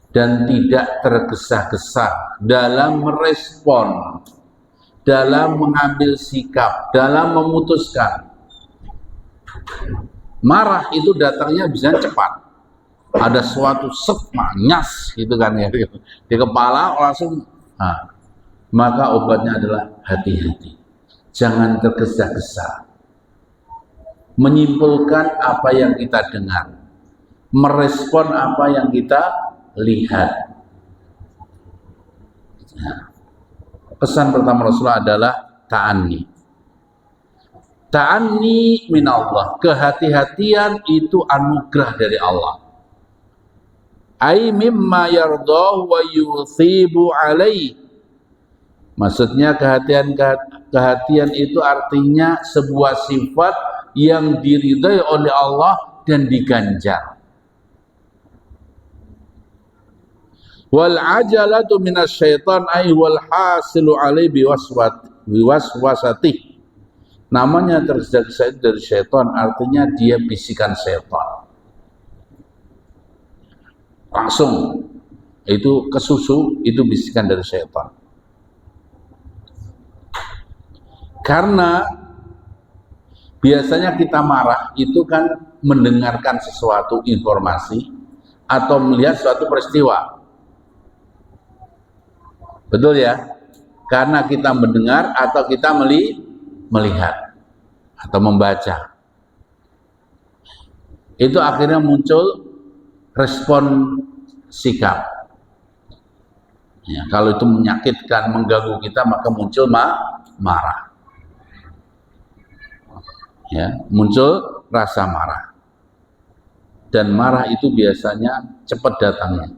dan tidak tergesa-gesa dalam merespon, dalam mengambil sikap, dalam memutuskan. Marah itu datangnya bisa cepat. Ada suatu nyas gitu kan ya di kepala langsung. Nah, maka obatnya adalah hati-hati. Jangan tergesa-gesa menyimpulkan apa yang kita dengar, merespon apa yang kita lihat. Nah, pesan pertama Rasulullah adalah ta'anni. Ta'anni minallah, kehati-hatian itu anugerah dari Allah. Ai mimma yardahu wa yuthibu alaih. Maksudnya kehatian itu artinya sebuah sifat yang diridhai oleh Allah dan diganjar. Wal ajalatu minasyaitan ay wal hasilu alai biwaswasati. Namanya tergesa-gesa dari syaitan, artinya dia bisikan syaitan. Langsung itu kesusu, itu bisikan dari syaitan. Karena biasanya kita marah itu kan mendengarkan sesuatu informasi atau melihat suatu peristiwa. Betul ya? Karena kita mendengar atau kita melihat atau membaca, itu akhirnya muncul respon sikap ya. Kalau itu menyakitkan, mengganggu kita, maka muncul marah ya, muncul rasa marah. Dan marah itu biasanya cepat datangnya.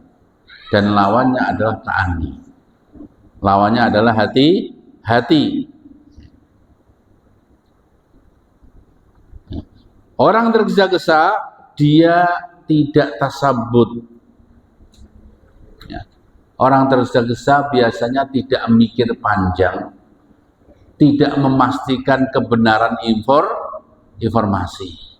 Dan lawannya adalah ta'ani. Lawannya adalah hati. Orang tergesa-gesa, dia tidak tasabut. Orang tergesa-gesa biasanya tidak mikir panjang, tidak memastikan kebenaran informasi.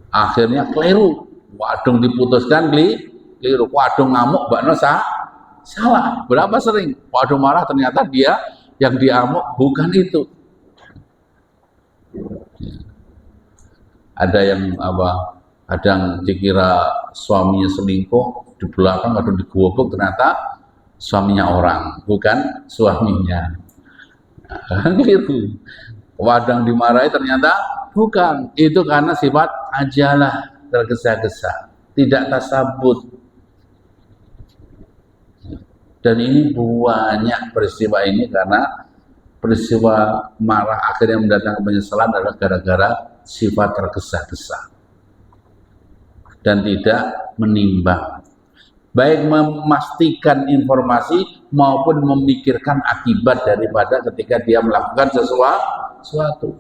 Akhirnya keliru. Wadung diputuskan keliru. Wadung ngamuk, bakno salah. Berapa sering wadung marah ternyata dia yang diamuk bukan itu. Ada yang kadang dikira suaminya selingkuh, di belakang kadang digobok, ternyata suaminya orang, bukan suaminya. Gitu. Wadang dimarahi ternyata bukan. Itu karena sifat ajalah, tergesa-gesa, tidak tasabut. Dan ini banyak peristiwa ini karena peristiwa marah akhirnya mendatangkan penyesalan adalah gara-gara sifat tergesa-gesa dan tidak menimbang, baik memastikan informasi maupun memikirkan akibat daripada ketika dia melakukan sesuatu.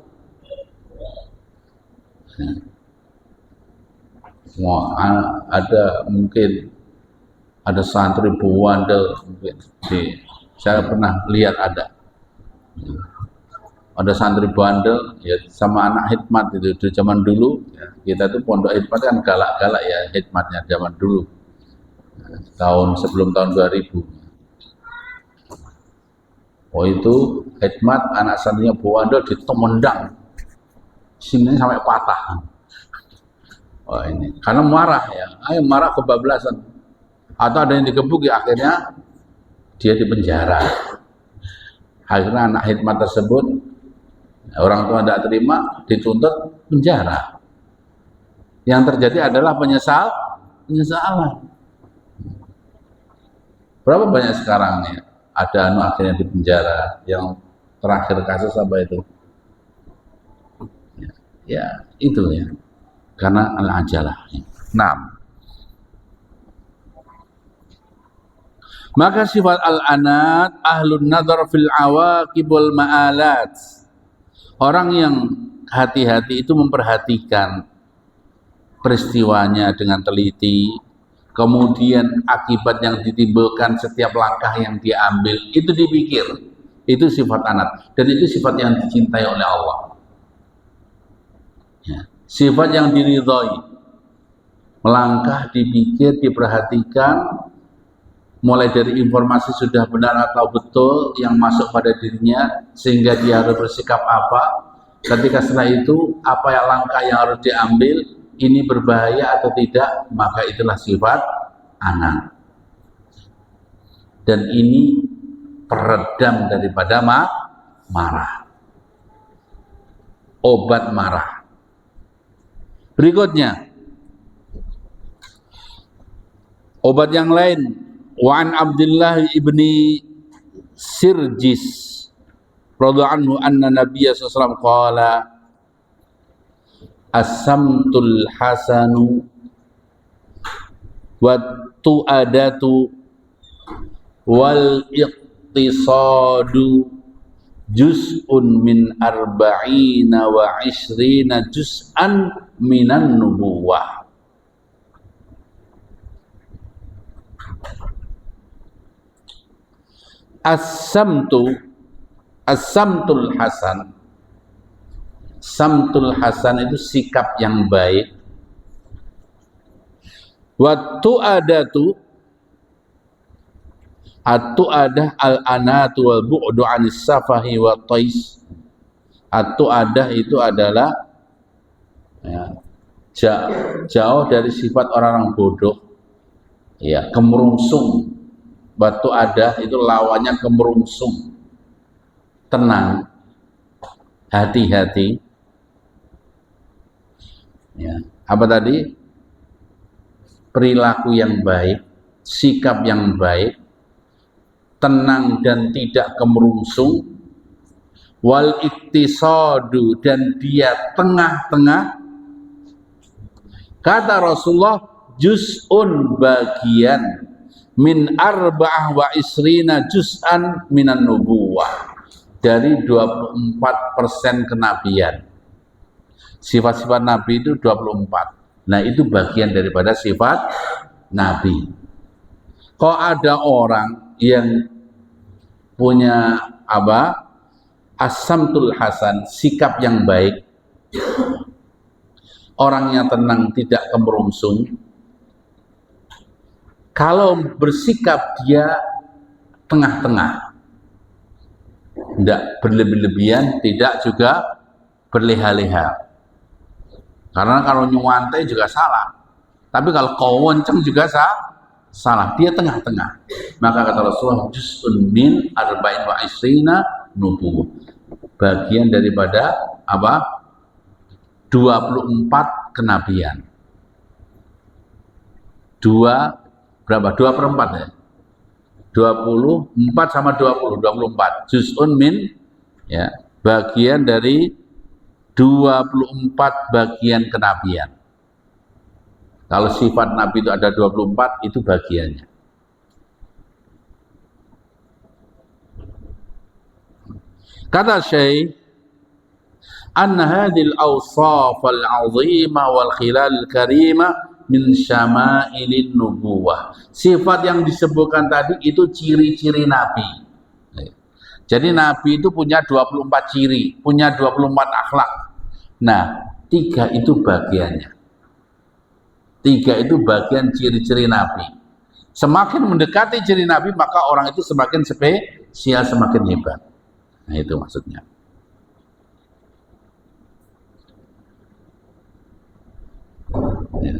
Ada santri buandel, mungkin saya pernah lihat ada santri bandel ya, sama anak hikmat itu di zaman dulu ya. Kita tuh pondok hikmat kan galak-galak ya hikmatnya zaman dulu, sebelum tahun 2000. Itu hikmat anak santrinya bandel ditemendang sini sampai patah. Ini karena marah ya, marah kebablasan, atau ada yang digebuk ya, akhirnya dia dipenjara. Akhirnya anak hikmat tersebut, orang tua tidak terima, dituntut penjara. Yang terjadi adalah penyesalan. Berapa banyak sekarang nih ada akhirnya di penjara. Yang terakhir kasus apa itu? Ya itu ya, karena al-ajalah. 6. Maka sifat al-anat ahlun nadhar fil awaqib wal ma'alat. Orang yang hati-hati itu memperhatikan peristiwanya dengan teliti, kemudian akibat yang ditimbulkan setiap langkah yang dia ambil itu dipikir. Itu sifat anat, dan itu sifat yang dicintai oleh Allah. Ya. Sifat yang diridhoi. Melangkah, dipikir, diperhatikan, mulai dari informasi sudah benar atau betul yang masuk pada dirinya sehingga dia harus bersikap apa, ketika setelah itu apa yang langkah yang harus diambil, ini berbahaya atau tidak, maka itulah sifat anak. Dan ini peredam daripada marah, obat marah. Berikutnya obat yang lain. Wa an Abdullah ibni Sirjis radhiyallahu anhu anna Nabiya sallallahu alaihi wasallam qala as-samtul hasanu wa tu'adatu wal iqtisadu juz'un min arba'ina wa ishrina juz'an minan nubuwah. As-samtul hasan. Samtul hasan itu sikap yang baik. Wa tu'adatu, at-tu'adah al-anatu wal bu'du 'anis safahi wa tais. At-tu'adah itu adalah ya, jauh dari sifat orang-orang bodoh. Ya, kemerungsung. Batu ada itu lawannya kemerungsung. Tenang, hati-hati. Ya, apa tadi? Perilaku yang baik, sikap yang baik, tenang dan tidak kemerungsung, wal iktisadu, dan dia tengah-tengah. Kata Rasulullah, juz'un bagian min arba'ah wa isrina juz'an minan nubuwah, dari 24% kenabian. Sifat-sifat Nabi itu 24. Nah, itu bagian daripada sifat Nabi. Kok ada orang yang punya apa? As-samtul hasan, sikap yang baik, orangnya tenang, tidak kemerungsung. Kalau bersikap dia tengah-tengah, tidak berlebih-lebihan, tidak juga berleha-leha. Karena kalau nyuwantai juga salah. Tapi kalau kowonceng juga salah. Dia tengah-tengah. Maka kata Rasulullah, juz'un min arba'in wa isrina nubuwah. Bagian daripada apa? 24 kenabian. Berapa? 2/4 ya? 24 sama 20, 24. Juz'un min, ya, bagian dari 24 bagian kenabian. Kalau sifat Nabi itu ada 24, itu bagiannya. Kata Syekh, anna hadhil awsaf al-'azimah wal khilal al-karimah min syama'ilin nubuwah. Sifat yang disebutkan tadi itu ciri-ciri Nabi. Jadi Nabi itu punya 24 ciri, punya 24 akhlak. Nah, 3 itu bagiannya. 3 itu bagian ciri-ciri Nabi. Semakin mendekati ciri Nabi, maka orang itu semakin spesial, semakin hebat. Nah, itu maksudnya. Ya.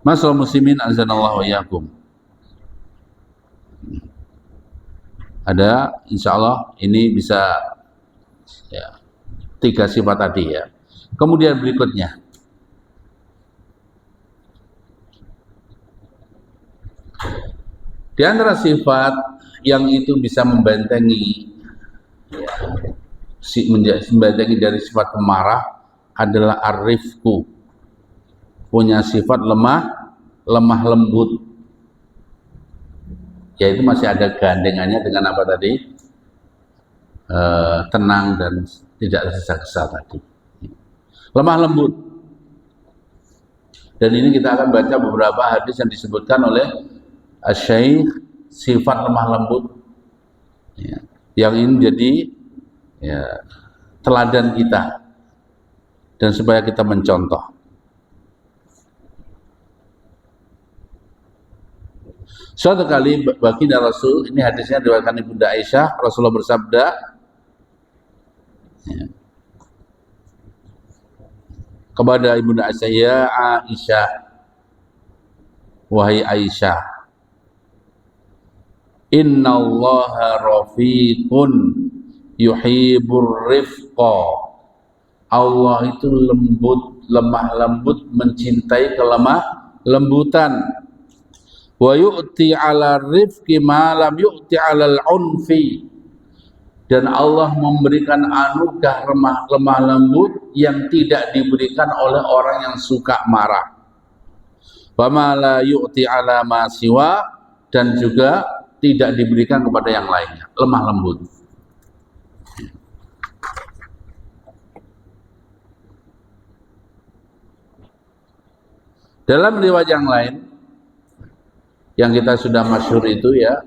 Masalah muslimin azanallahu wa iyyakum. Ada, insya Allah ini bisa, ya, 3 sifat tadi ya. Kemudian berikutnya, di antara sifat yang itu bisa membentengi, ya, membentengi dari sifat pemarah adalah ar-rifqu, punya sifat lemah lembut. Yaitu masih ada gandengannya dengan apa tadi? Tenang dan tidak tergesa-gesa tadi. Lemah lembut. Dan ini kita akan baca beberapa hadis yang disebutkan oleh Syekh, sifat lemah lembut, ya, yang ini jadi, ya, teladan kita dan supaya kita mencontoh. Suatu kali baginda Rasul, ini hadisnya diriwayatkan Ibunda Aisyah, Rasulullah bersabda, ya, kepada Ibunda Aisyah, ya Aisyah, wahai Aisyah, innallaha rafiqun yuhibbur rifqa. Allah itu lembut, lemah lembut, mencintai kelemah lembutan. Wa yu'ti 'ala rifqi ma lam yu'ti 'alal 'unfi, dan Allah memberikan anugerah lemah lembut yang tidak diberikan oleh orang yang suka marah. Wa ma la yu'ti 'ala ma siwa, dan juga tidak diberikan kepada yang lainnya, lemah lembut. Dalam riwayat yang lain yang kita sudah masyhur itu, ya,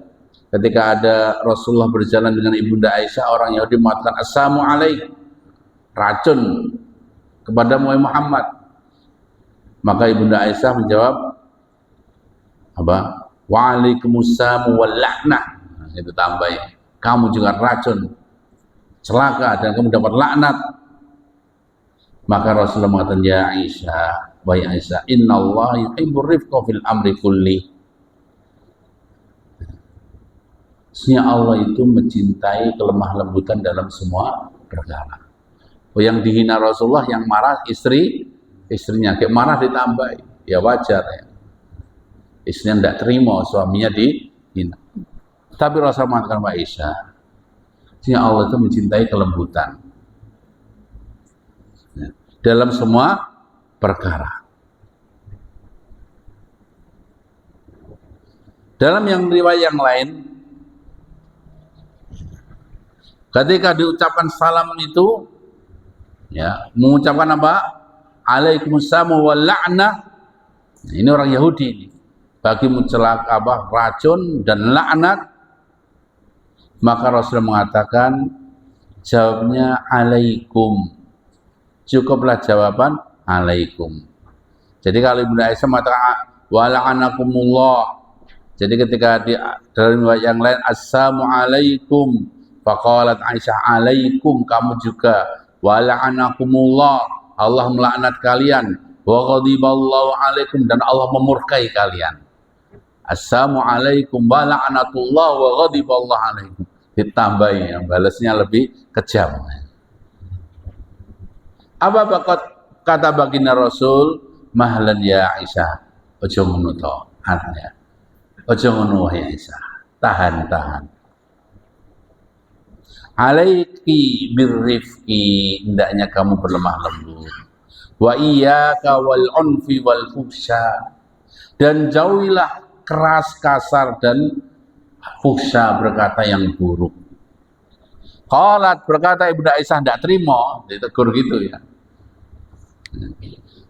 ketika ada Rasulullah berjalan dengan Ibunda Aisyah, orang Yahudi mengatakan assalamu alaik, racun kepada Muhammad. Maka Ibunda Aisyah menjawab apa? Waalaikumsalam wal laknah. Itu tambahin, kamu juga racun, celaka, dan kamu dapat laknat. Maka Rasulullah mengatakan, ya Aisyah, wahai Aisyah, innallaha yuhibbur rifqa fil amri kulli. Sesungguhnya Allah itu mencintai kelemah lembutan dalam semua perkara. Oh, yang dihina Rasulullah, yang marah istrinya, kayak marah ditambah, ya wajar ya. Istrinya tidak terima suaminya dihina. Tapi Rasul mengatakan Aisyah, sehingga Allah itu mencintai kelembutan dalam semua perkara. Dalam yang riwayat yang lain, ketika diucapkan salam itu, ya, mengucapkan apa? Alaikumussalam wal la'nah. Ini orang Yahudi ini. Bagi mencelak apa? Racun dan laknat. Maka Rasul mengatakan, jawabnya alaikum. Cukuplah jawaban alaikum. Jadi kalau Ibnu Aisyah mengatakan wa la'anakumullah. Jadi ketika dalam riwayat yang lain assalamu alaikum, faqalat Aisyah alaikum, kamu juga wa la'anakumullah, Allah melaknat kalian, wa ghadiballahu alaikum, dan Allah memurkai kalian. Assalamu alaikum wa la'natullah wa ghadiballahu alaikum. Ditambahin, yang balasnya lebih kejam. Apa kata baginda Rasul? Mahlan ya Aisyah, ojo ngono to, artinya ojo ngono ya Aisyah, tahan. Alaiki birrifqi, hendaknya kamu berlemah lembut. Wa iyyaka wal unfi wal fuhsya, dan jauhilah keras, kasar, dan fuhsya, berkata yang buruk. Qalat, berkata Ibnu Aisyah, tidak terima, ditegur gitu ya.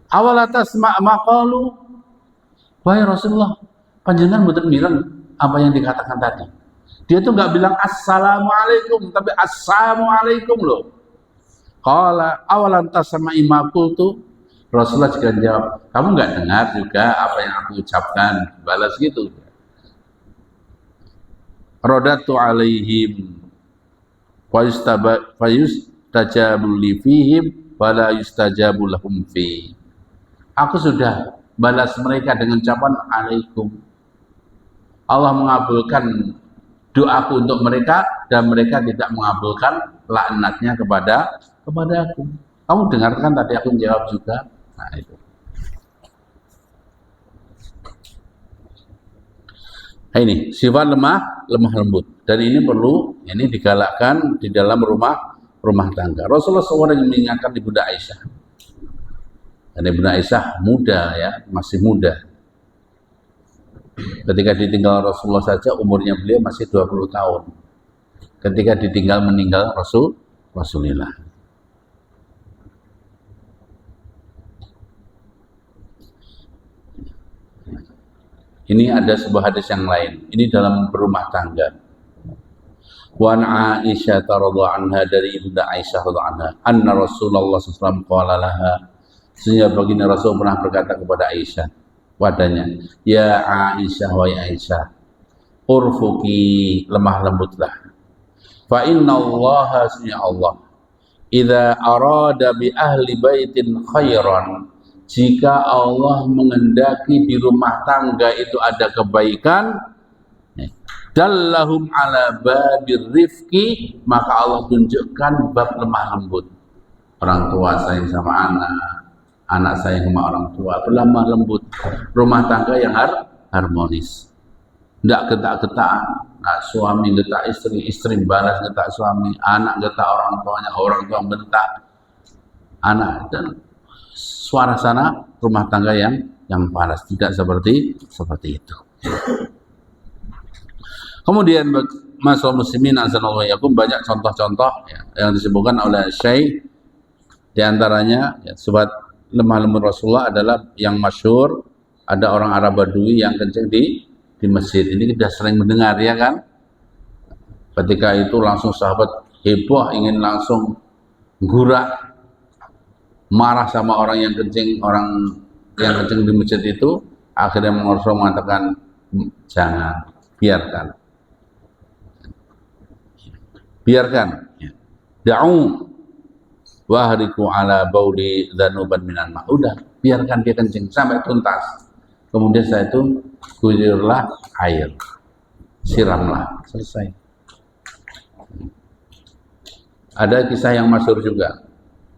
Awala tasma' maqalu, wahai Rasulullah, panjenengan mboten mireng apa yang dikatakan tadi. Dia tuh nggak bilang assalamualaikum, tapi assalamualaikum loh. Qala awalan tasma'i ma qultu, Rasulullah juga jawab, kamu nggak dengar juga apa yang aku ucapkan? Balas gitu. Radatu alaihim wa yustajabu li fihim wa la yustajabu lahum fi. Aku sudah balas mereka dengan ucapan alaikum. Allah mengabulkan doaku untuk mereka dan mereka tidak mengabulkan laknatnya kepada aku. Kamu dengarkan tadi aku menjawab juga. Nah itu. Nah, ini sifat lemah lembut, dan ini perlu digalakkan di dalam rumah tangga. Rasulullah SAW yang mengingatkan Ibunda Aisyah. Dan Ibunda Aisyah muda ya, masih muda. Ketika ditinggal Rasulullah saja umurnya beliau masih 20 tahun. Ketika meninggal Rasulullah. Ini ada sebuah hadis yang lain. Ini dalam berumah tangga. Wa an Aisyah radhiyallahu anha, dari Ibunda Aisyah radhiyallahu anha, anna Rasulullah SAW qala laha, sehingga baginda Rasul pernah berkata kepada Aisyah, padanya, ya Aisyah, wahai Aisyah, urfuki, lemah lembutlah. Fa inna Allah, sesungguhnya Allah, idza arada bi ahli baitin khairan, jika Allah mengendaki di rumah tangga itu ada kebaikan, dallahum ala babir rifqi, maka Allah tunjukkan bab lemah lembut. Orang tua sayang sama anak sayang sama orang tua, berlemah lembut. Rumah tangga yang harmonis, tidak getak-getakan. Nah, suami getak istri balas getak suami, anak getak orang tuanya, orang tua bentak anak, dan suara sana rumah tangga yang panas, tidak seperti itu. Kemudian masalah muslimin azanallahu yakum, banyak contoh-contoh yang disebutkan oleh Syekh. Di antaranya sifat lemah lembut Rasulullah adalah yang masyhur, ada orang Arab Badui yang kencing di masjid. Ini kita sering mendengar ya kan. Ketika itu langsung sahabat heboh, ingin langsung gurak, marah sama orang yang kencing di masjid itu. Akhirnya Rasul mengatakan, jangan, biarkan. Da'u wahriku ala bauli dhanuban minan ma. Udah, biarkan dia kencing sampai tuntas. Kemudian saya itu guyurlah air, siramlah, selesai. Ada kisah yang masyhur juga.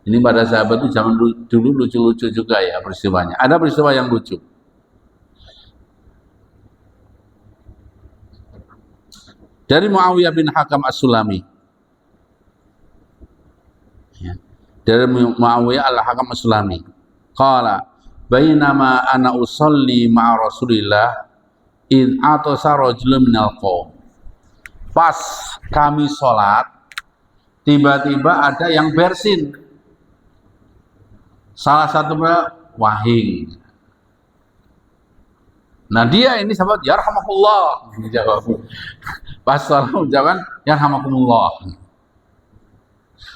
Ini pada sahabat itu zaman dulu lucu-lucu juga ya peristiwanya. Ada peristiwa yang lucu. Dari Muawiyah bin Hakam As-Sulami. Ya. Dari Muawiyah al-Hakam As-Sulami. Qala bainama ana usolli ma'a Rasulillah id atasa rajulun minal qaum. Pas kami sholat, tiba-tiba ada yang bersin. Salah satu wahing. Nah dia ini sahabat yarhamakumullah dijawab. Pas salam jawaban yarhamakumullah.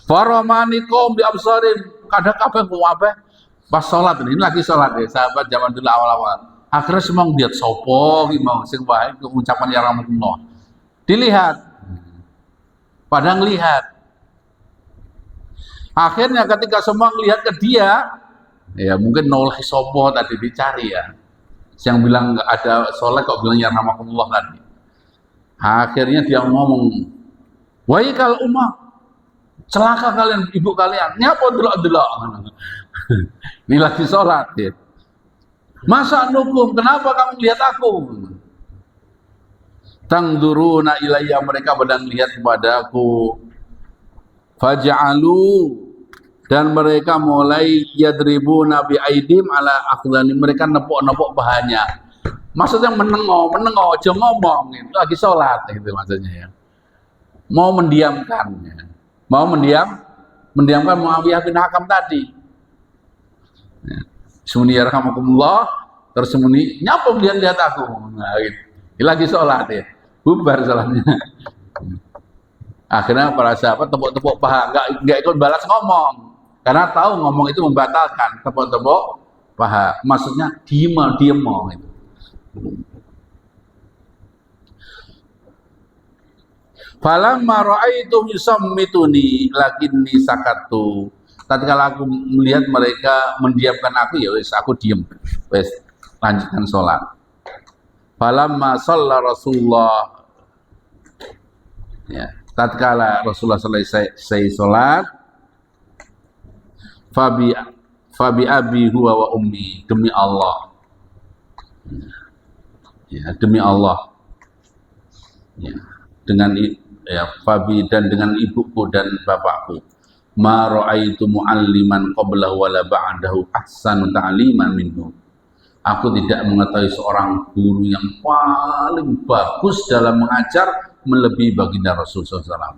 Faramani qaum bi absarin, kadang kabeh kuwabe pas salat ini lagi salat ya sahabat zaman dulu awal-awal. Akhirnya semua lihat sopo ki mau sing wae ucapan yarhamakumullah. Dilihat. Padahal lihat. Akhirnya ketika semua melihat ke dia, ya mungkin noleh sopo tadi dicari ya. Yang bilang nggak ada soleh kok bilang yarhamakumullah tadi. Akhirnya dia ngomong, wahai kal ummah, celaka kalian, ibu kalian, nyapa delok-delok. Ini lagi sholat ya. Masa nukum, kenapa kamu lihat aku? Tangduruna ilayya, mereka pada lihat kepada aku. Faja'alu, dan mereka mulai yadribuna bi aidim ala akhdani, mereka nepuk-nepuk bahannya. Maksudnya menengok, aja ngomong, itu lagi sholat gitu maksudnya ya. Mau mendiamkan ya. Mendiamkan Muawiyah bin Hakam tadi. Ya. Suni yarhamakumullah, terus muni nyapa lihat aku. Nah, gitu. Lagi sholat ya. Bubar sholatnya. Akhirnya para sahabat tepuk-tepuk paha, enggak ikut balas ngomong. Karena tahu ngomong itu membatalkan, tepuk-tepuk paha. Maksudnya diem itu. Falamma ra'aitu yusammituni lakinni sakatu. Tatkala aku melihat mereka mendiamkan aku, ya wis aku diem. Wis lanjutkan sholat. Falamma shalla Rasulullah, ya, tatkala Rasulullah selesai sholat, fabi abi huwa wa ummi, demi Allah, ya, demi Allah, ya, dengan ya fabi, dan dengan ibuku dan bapakku, ma ra'aitu mu'alliman qablahu wala ba'dahu ahsanu ta'liman minhu. Aku tidak mengetahui seorang guru yang paling bagus dalam mengajar melebihi baginda Rasulullah SAW.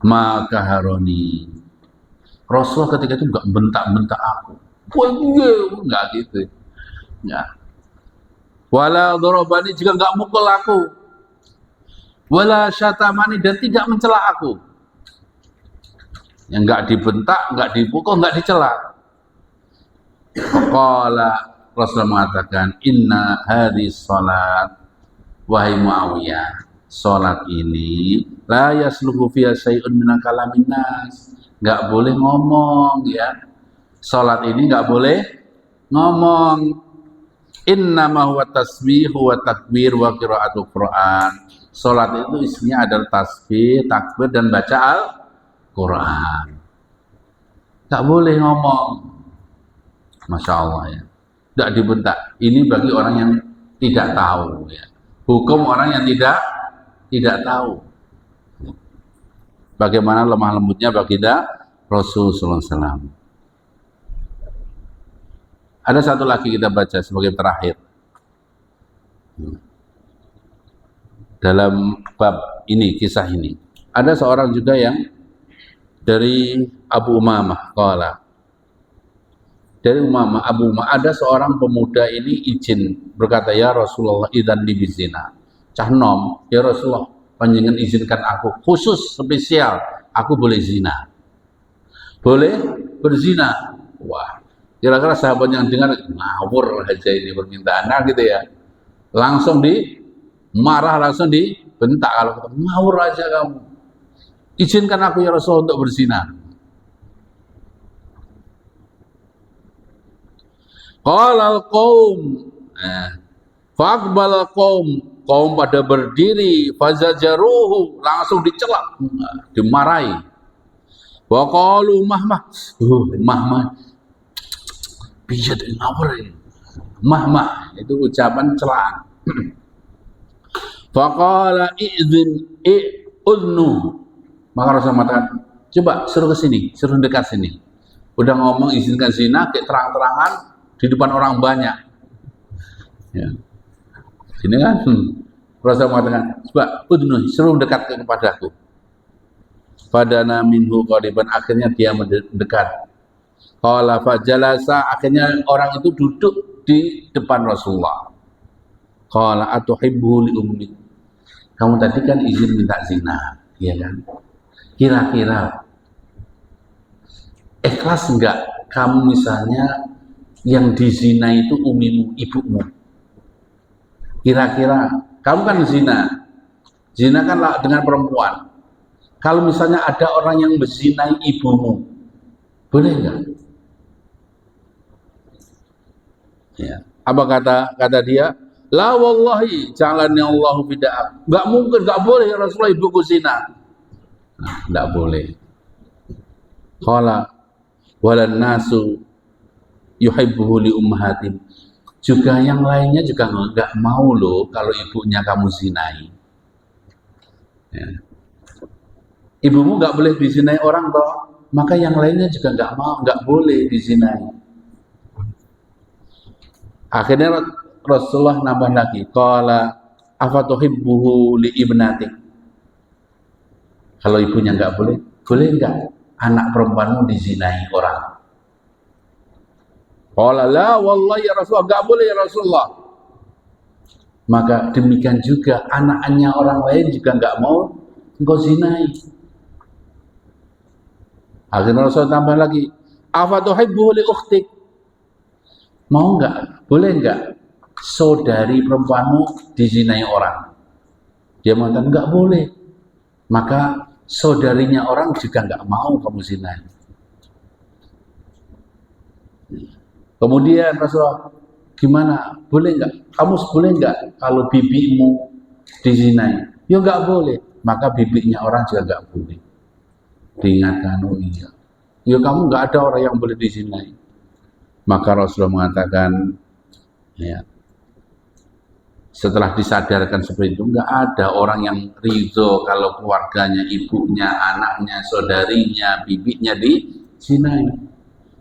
Maka haroni, Rasul ketika itu enggak bentak-bentak aku. Enggak gitu. Ya. Wala dorobani, juga enggak mukul aku. Wala syatamani, dan tidak mencela aku. Yang enggak dibentak, enggak dipukul, enggak dicela. Qala, Rasul mengatakan, inna hadis salat, wahai Muawiyah, salat ini la yasluhu fiha syai'un min kalamin nas, enggak boleh ngomong ya. Salat ini enggak boleh ngomong. Innama huwa tasbih wa takbir wa qiraatul Quran. Salat itu isinya adalah tasbih, takbir, dan baca Al-Quran. Enggak boleh ngomong. Masya Allah ya. Tidak dibentak. Ini bagi orang yang tidak tahu ya. Hukum orang yang tidak tahu. Bagaimana lemah lembutnya baginda Rasulullah SAW. Ada satu lagi kita baca sebagai terakhir. Dalam bab ini, kisah ini. Ada seorang juga yang dari Abu Umamah qala. Dari Abu Umamah, ada seorang pemuda ini izin, berkata, ya Rasulullah idzan li bizina. Cah nom, ya Rasulullah, panjenengan izinkan aku khusus spesial, aku boleh zina. Boleh berzina. Wah, kira-kira sahabat yang dengar ngawur aja ini permintaan, nah gitu ya. Langsung marah, langsung dibentak, kalau kata, ngawur aja kamu. Izinkan aku ya Rasulullah untuk berzina. Qala al-qaum, faqbal al-qaum pada berdiri, fazajaruhu, langsung dicela, dimarahi. Wa qalu mahmah, pijat ngawur. Mahmah itu ucapan celaan. Faqala udnu. Maka Rasul mengatakan, coba suruh ke sini, suruh dekat sini. Udah ngomong izinkan zina, kayak terang-terangan di depan orang banyak. Ya. Sini kan, Rasul mengatakan, coba udnu, suruh dekat kepadaku. Fadana minhu qariban, akhirnya dia mendekat. Qala fajalasa, akhirnya orang itu duduk di depan Rasulullah. Qala atuhibbu li ummi. Kamu tadi kan izin minta zina, ya kan? Kira-kira ikhlas enggak kamu misalnya yang dizina itu umimu, ibumu? Kira-kira kamu kan zina. Zina kan dengan perempuan. Kalau misalnya ada orang yang menzinai ibumu, boleh enggak? Ya. Apa kata dia? La wallahi ja'alani Allahu bid'ah. Enggak mungkin, enggak boleh ya Rasulullah ibuku zina. Nah, enggak boleh. Qala walan nasu yuhibbuhu li ummahatim. Juga yang lainnya juga enggak mau loh kalau ibunya kamu zinai. Ya. Ibumu enggak boleh dizinai orang toh, maka yang lainnya juga enggak mau, enggak boleh dizinai. Akhirnya Rasulullah nambah lagi, qala afatuhibbuhu li ibnatik. Kalau ibunya enggak boleh, boleh enggak anak perempuanmu dizinai orang? Qala la wallahi ya Rasulullah, enggak boleh ya Rasulullah. Maka demikian juga anaknya orang lain juga enggak mau engkau zinai. Akhirnya Rasulullah tambah lagi, afatuhibbuhu li ukhtik. Mau enggak? Boleh enggak saudari perempuanmu dizinai orang? Dia mengatakan enggak boleh. Maka saudarinya orang juga enggak mau kamu zinai. Kemudian Rasulullah, gimana? Boleh enggak? Kamu boleh enggak kalau bibimu dizinai? Ya enggak boleh. Maka bibinya orang juga enggak boleh. Diingatkan, oh iya. Ya kamu enggak ada orang yang boleh dizinai. Maka Rasulullah mengatakan, ya, setelah disadarkan seperti itu, enggak ada orang yang ridho kalau keluarganya, ibunya, anaknya, saudarinya, bibinya dizinai.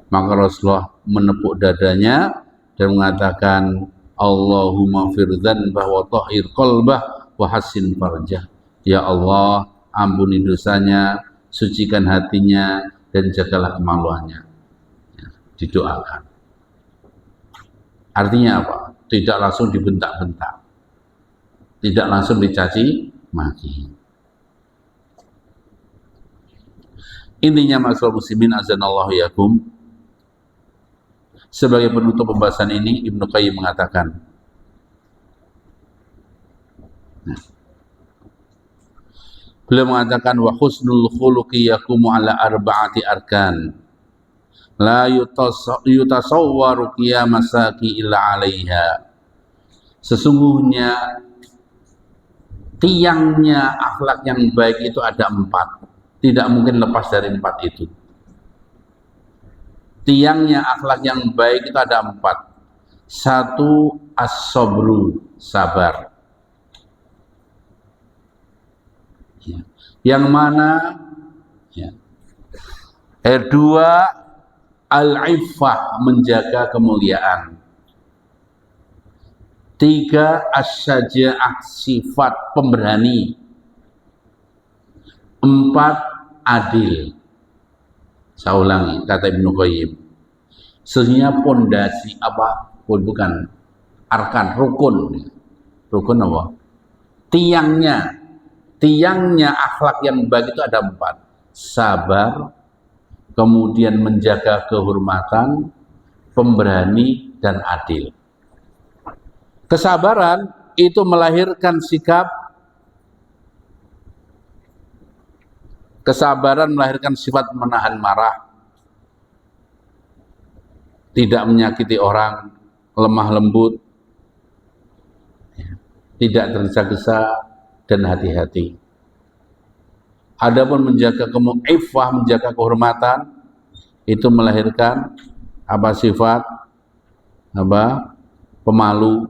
Maka Rasulullah menepuk dadanya dan mengatakan, Allahumma firdzan bahwa tahir qalbah wa hassin farjah. Ya Allah, ampuni dosanya, sucikan hatinya, dan jagalah kemaluannya. Ya, didoakan. Artinya apa? Tidak langsung dibentak-bentak, tidak langsung dicaci maki. Intinya masalah muslimin azanallahu yakum, sebagai penutup pembahasan ini Ibnu Qayyim mengatakan, beliau mengatakan wa husnul khuluqi yakumu ala arba'ati arkan la yutasawwaru qiyamasaki illa 'alaiha. Sesungguhnya tiangnya akhlak yang baik itu ada 4, tidak mungkin lepas dari 4 itu. Tiangnya akhlak yang baik itu ada 4. 1, as-sabru, sabar. Ya. Yang mana? Ya. 2, al-iffah, menjaga kemuliaan. 3, as-syaja'ah, sifat pemberani. 4, adil. Saya ulangi kata Ibnu Qayyim. Sesungguhnya pondasi apa? Bukan arkan, rukun. Rukun apa? Tiangnya akhlak yang baik itu ada 4. Sabar, kemudian menjaga kehormatan, pemberani, dan adil. Kesabaran itu melahirkan sikap, kesabaran melahirkan sifat menahan marah, tidak menyakiti orang, lemah lembut, tidak tergesa-gesa, dan hati-hati. Adapun menjaga iffah, menjaga kehormatan, itu melahirkan apa? Sifat apa? Pemalu,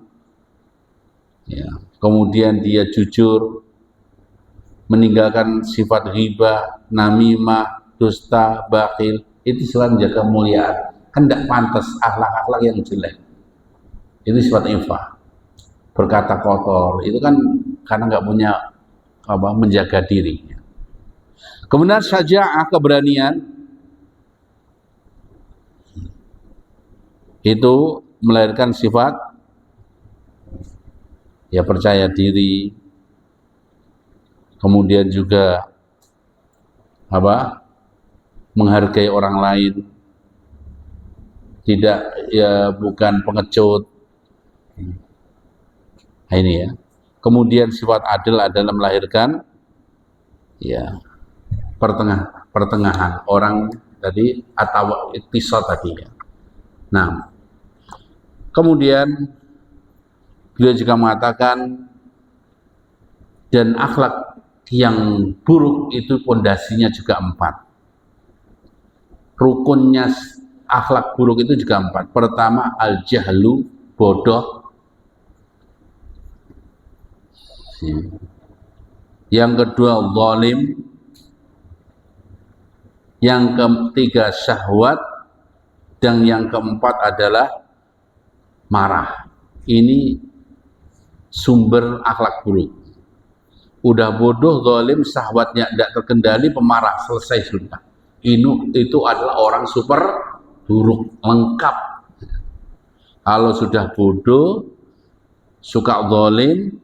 ya, kemudian dia jujur, meninggalkan sifat ghibah, namimah, dusta, bakhil, itu sifat menjaga kemuliaan. Kan tidak pantas akhlak-akhlak yang jelek. Itu sifat ifah. Berkata kotor, itu kan karena nggak punya menjaga diri. Kemudian syaja'ah, keberanian, itu melahirkan sifat ya percaya diri, kemudian juga menghargai orang lain, tidak ya bukan pengecut. Nah, ini ya. Kemudian sifat adil adalah melahirkan ya pertengahan orang tadi atau iktisad tadi ya. Nah, kemudian beliau juga mengatakan dan akhlak yang buruk itu pondasinya juga 4. Rukunnya akhlak buruk itu juga 4. Pertama, al-jahlu, bodoh. Yang kedua, zalim. Yang ketiga, syahwat. Dan yang keempat adalah marah. Ini sumber akhlak buruk. Udah bodoh, zalim, syahwatnya tidak terkendali, pemarah, selesai sudah. Itu adalah orang super buruk, lengkap. Kalau sudah bodoh, suka zalim,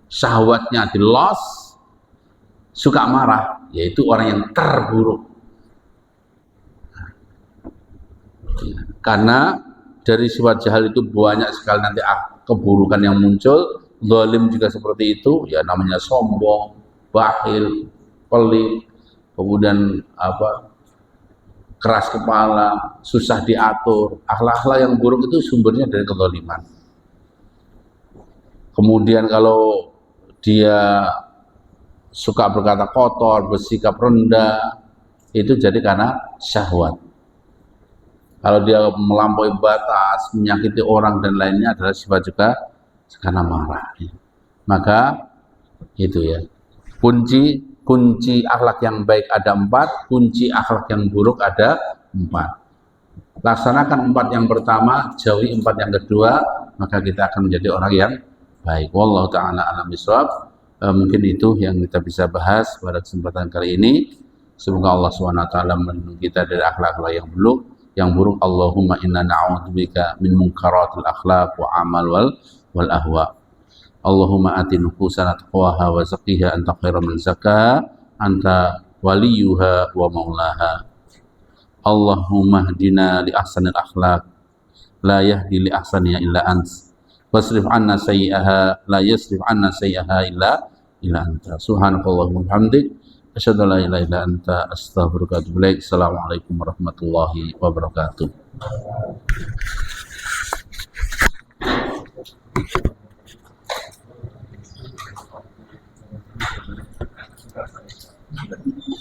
syahwatnya di loss, suka marah, yaitu orang yang terburuk. Karena dari sifat jahal itu banyak sekali nanti keburukan yang muncul. Zalim juga seperti itu, ya namanya sombong, bakhil, pelit, kemudian keras kepala, susah diatur. Akhlak-akhlak yang buruk itu sumbernya dari kezaliman. Kemudian kalau dia suka berkata kotor, bersikap rendah, itu jadi karena syahwat. Kalau dia melampaui batas, menyakiti orang dan lainnya adalah sifat juga karena marah. Maka itu ya. Kunci akhlak yang baik ada 4, kunci akhlak yang buruk ada 4. Laksanakan 4 yang pertama, jauhi 4 yang kedua, maka kita akan menjadi orang yang baik. Wallahu ta'ala a'lam bishawab. Mungkin itu yang kita bisa bahas pada kesempatan kali ini. Semoga Allah SWT melindungi kita dari akhlak-akhlak yang buruk. Allahumma inna na'udzubika min munkaratil akhlaq wa amal wal ahwa. Allahumma ati nufusana taqwaha wa zakkiha anta khairu man zakkaha anta waliyuha wa maulaha. Allahumma hdina li ahsanil akhlaq la yahdi li ahsaniha illa ant. Wasrif anna sayyi'aha la yasrif anna sayyi'aha illa anta. Subhanakallahumma wa bihamdik asyhadu an la ilaha illa anta astaghfiruka wa atubu ilaik. Assalamualaikum warahmatullahi wabarakatuh. Thank you.